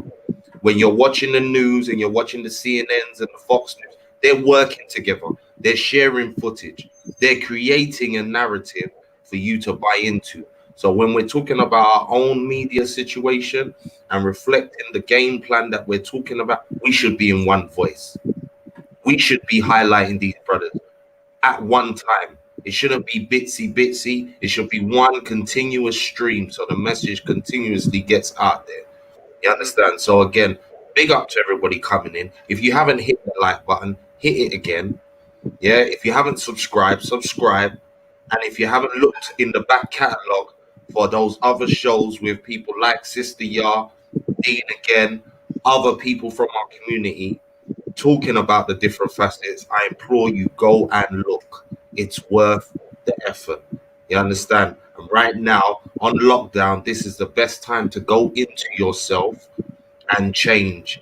When you're watching the news and you're watching the CNNs and the Fox News, they're working together. They're sharing footage. They're creating a narrative for you to buy into. So when we're talking about our own media situation and reflecting the game plan that we're talking about, we should be in one voice. We should be highlighting these brothers at one time. It shouldn't be bitsy bitsy. It should be one continuous stream so the message continuously gets out there. You understand? So again, big up to everybody coming in. If you haven't hit the like button, hit it again. Yeah. If you haven't subscribed, subscribe. And if you haven't looked in the back catalogue for those other shows with people like Sister Yah, Dean again, other people from our community talking about the different facets, I implore you, go and look. It's worth the effort. You understand? And right now, on lockdown, this is the best time to go into yourself and change.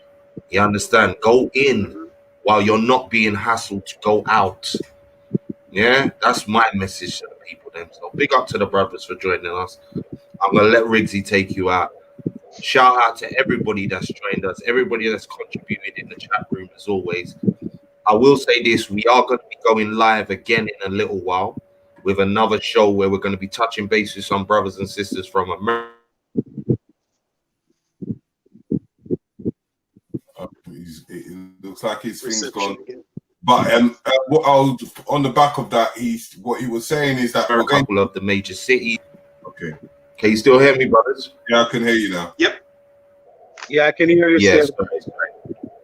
You understand? Go in while you're not being hassled to go out. Yeah, that's my message to the people then. So big up to the brothers for joining us. I'm gonna let Riggsy take you out. Shout out to everybody that's joined us, everybody that's contributed in the chat room as always. I will say this, we are going to be going live again in a little while with another show where we're going to be touching base with some brothers and sisters from America. It looks like his thing's gone. But on the back of that, what he was saying is that a couple of the major cities. Okay. Can you still hear me, brothers? Yeah, I can hear you now. Yep. Yeah, I can hear you. Yes.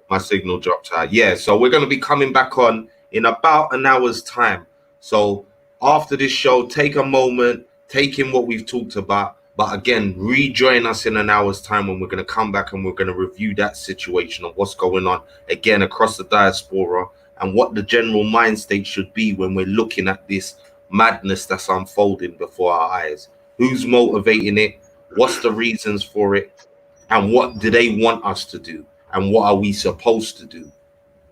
My signal dropped out. Yeah, so we're going to be coming back on in about an hour's time. So after this show, take a moment, take in what we've talked about. But again, rejoin us in an hour's time when we're going to come back and we're going to review that situation of what's going on again across the diaspora and what the general mind state should be when we're looking at this madness that's unfolding before our eyes. Who's motivating it? What's the reasons for it? And what do they want us to do? And what are we supposed to do?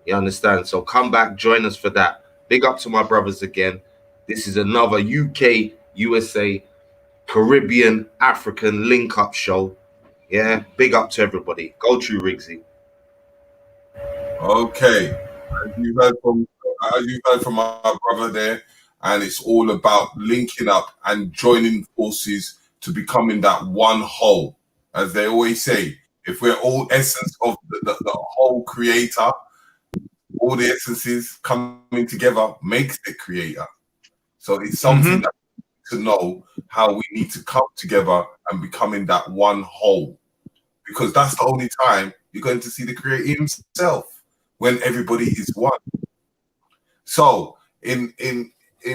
You understand? So come back, join us for that. Big up to my brothers again. This is another UK, USA, Caribbean, African link-up show. Yeah, big up to everybody. Go through, Riggsy. Okay. As you heard from our brother there, and it's all about linking up and joining forces to becoming that one whole. As they always say, if we're all essence of the whole creator, all the essences coming together makes the creator. So it's something that to know how we need to come together and becoming that one whole, because that's the only time you're going to see the creator himself, when everybody is one. So in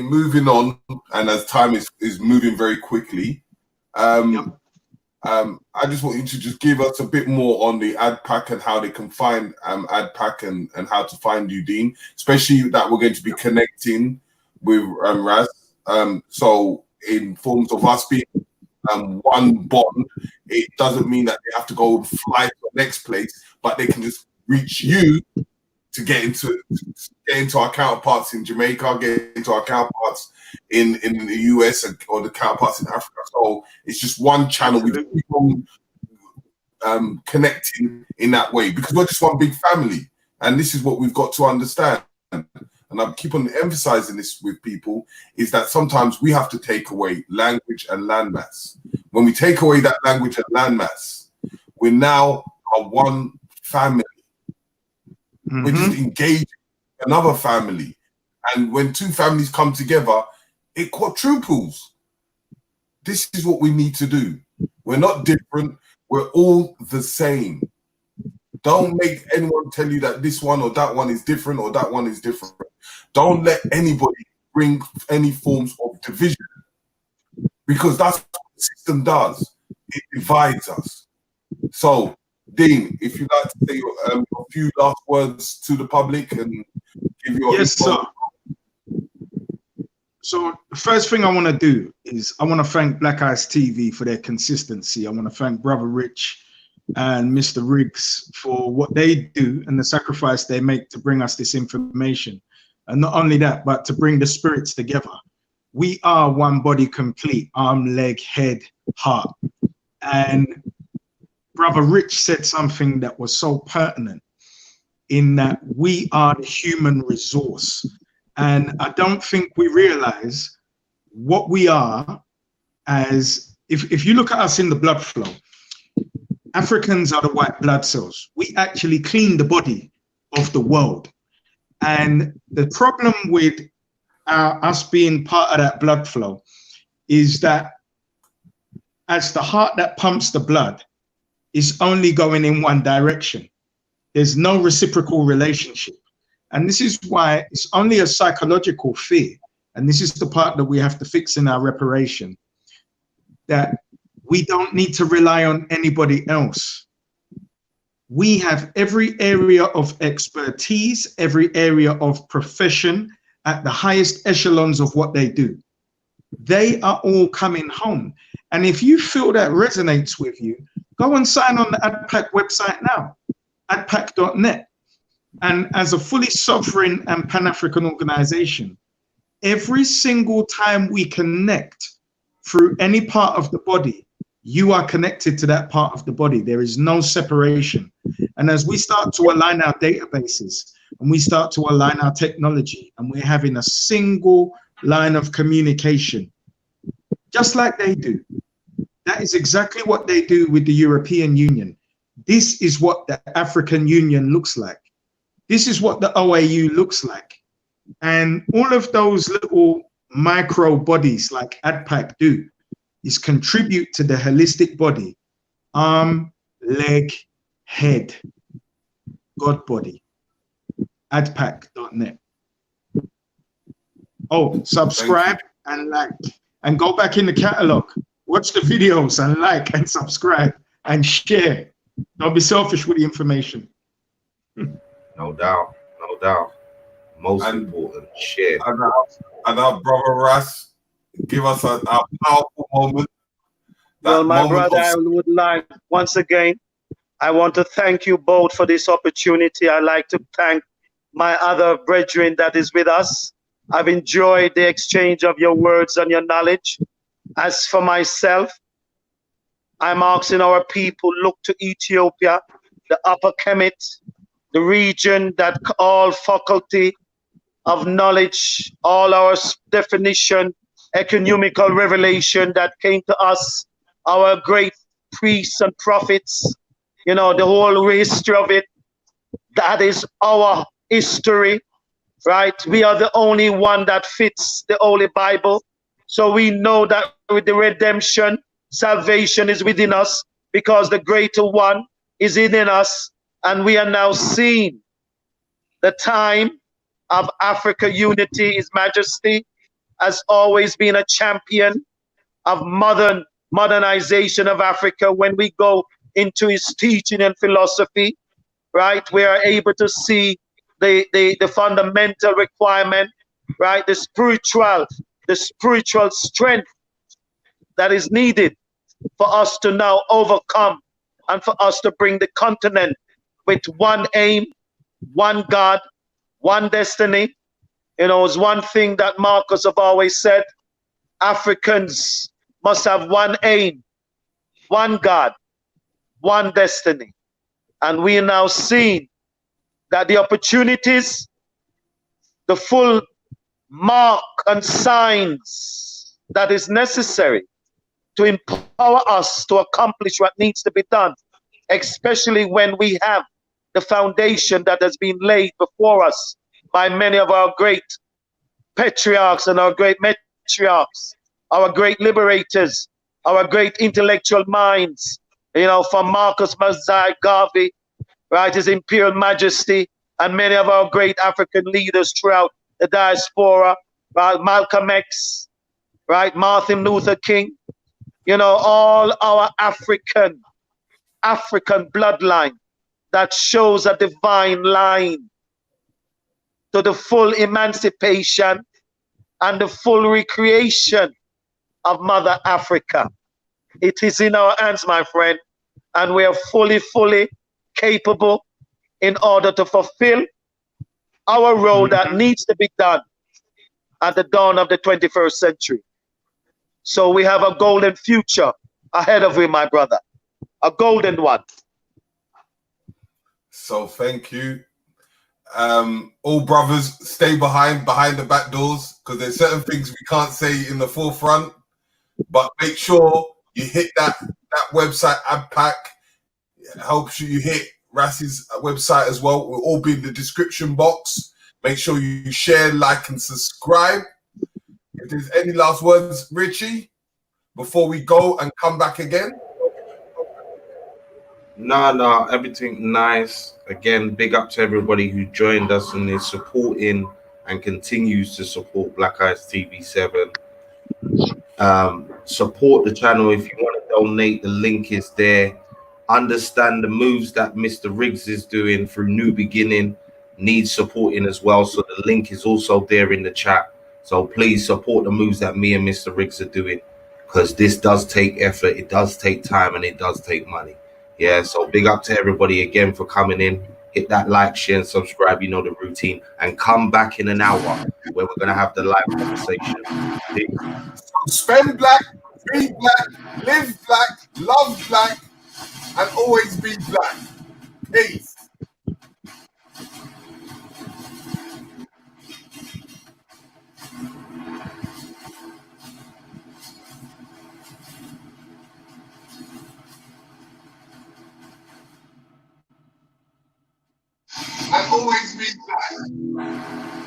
moving on, and as time is moving very quickly, I just want you to just give us a bit more on the ad pack and how they can find ad pack and how to find you, Dean, especially that we're going to be connecting with Raz. So in forms of us being one bond, it doesn't mean that they have to go fly to the next place, but they can just reach you to get into our counterparts in Jamaica, get into our counterparts in the US or the counterparts in Africa. So it's just one channel. We keep on connecting in that way because we're just one big family. And this is what we've got to understand. And I keep on emphasizing this with people, is that sometimes we have to take away language and landmass. When we take away that language and landmass, we now are one family. We're just engaging another family. And when two families come together, it quadruples. This is what we need to do. We're not different. We're all the same. Don't make anyone tell you that this one or that one is different or that one is different. Don't let anybody bring any forms of division, because that's what the system does. It divides us. So, Dean, if you'd like to say a few last words to the public and give your Yes, sir. So the first thing I want to do is I want to thank Black Eyes TV for their consistency. I want to thank Brother Rich and Mr. Riggs for what they do and the sacrifice they make to bring us this information. And not only that, but to bring the spirits together. We are one body complete, arm, leg, head, heart. And Brother Rich said something that was so pertinent in that we are the human resource. And I don't think we realize what we are as, if you look at us in the blood flow, Africans are the white blood cells. We actually clean the body of the world. And the problem with us being part of that blood flow is that as the heart that pumps the blood is only going in one direction. There's no reciprocal relationship. And this is why it's only a psychological fear. And this is the part that we have to fix in our reparation, that we don't need to rely on anybody else. We have every area of expertise, every area of profession at the highest echelons of what they do. They are all coming home. And if you feel that resonates with you, go and sign on the ADPAC website now, adpac.net. And as a fully sovereign and Pan-African organization, every single time we connect through any part of the body, you are connected to that part of the body. There is no separation. And as we start to align our databases and we start to align our technology and we're having a single line of communication, just like they do. That is exactly what they do with the European Union. This is what the African Union looks like. This is what the OAU looks like. And all of those little micro bodies like ADPAC do is contribute to the holistic body, arm, leg, head, God body, adpac.net. Oh, subscribe and like, and go back in the catalog. Watch the videos and like and subscribe and share. Don't be selfish with the information. No doubt, no doubt. Most important, share. And our brother Ras, give us a powerful moment. Well, my brother, I would like, once again, I want to thank you both for this opportunity. I'd like to thank my other brethren that is with us. I've enjoyed the exchange of your words and your knowledge. As for myself, I'm asking our people, look to Ethiopia, the Upper Kemet, the region that all faculty of knowledge, all our definition, economical revelation that came to us, our great priests and prophets, you know, the whole history of it, that is our history, right? We are the only one that fits the Holy Bible. So we know that with the redemption, salvation is within us because the greater one is in us. And we are now seeing the time of Africa unity. His Majesty has always been a champion of modernization of Africa. When we go into his teaching and philosophy, right, we are able to see the fundamental requirement, right, the spiritual strength that is needed for us to now overcome and for us to bring the continent with one aim, one God, one destiny. You know, it's one thing that Marcus have always said, Africans must have one aim, one God, one destiny. And we are now seeing that the opportunities, the full mark and signs that is necessary to empower us to accomplish what needs to be done, especially when we have the foundation that has been laid before us by many of our great patriarchs and our great matriarchs, our great liberators, our great intellectual minds, you know, from Marcus Mazai Garvey, right, His Imperial Majesty, and many of our great African leaders throughout the diaspora, right, Malcolm X, right, Martin Luther King, you know, all our African bloodline that shows a divine line to the full emancipation and the full recreation of Mother Africa. It is in our hands, my friend, and we are fully capable in order to fulfill our role that needs to be done at the dawn of the 21st century. So we have a golden future ahead of you, my brother, a golden one. So thank you. All brothers, stay behind the back doors, because there's certain things we can't say in the forefront, but make sure you hit that website, AdPack. It helps you hit Rassi's website as well. We'll all be in the description box. Make sure you share, like, and subscribe. If there's any last words, Richie, before we go and come back again. No, everything nice. Again, big up to everybody who joined us and is supporting and continues to support Black Eyes TV7. Support the channel if you want to donate. The link is there. Understand the moves that Mr. Riggs is doing through New Beginning needs supporting as well. So the link is also there in the chat. So please support the moves that me and Mr. Riggs are doing, because this does take effort, it does take time, and it does take money. Yeah, so big up to everybody again for coming in. Hit that like, share, and subscribe. You know the routine. And come back in an hour where we're going to have the live conversation. Spend black, be black, live black, love black, and always be black. Peace. And always be black.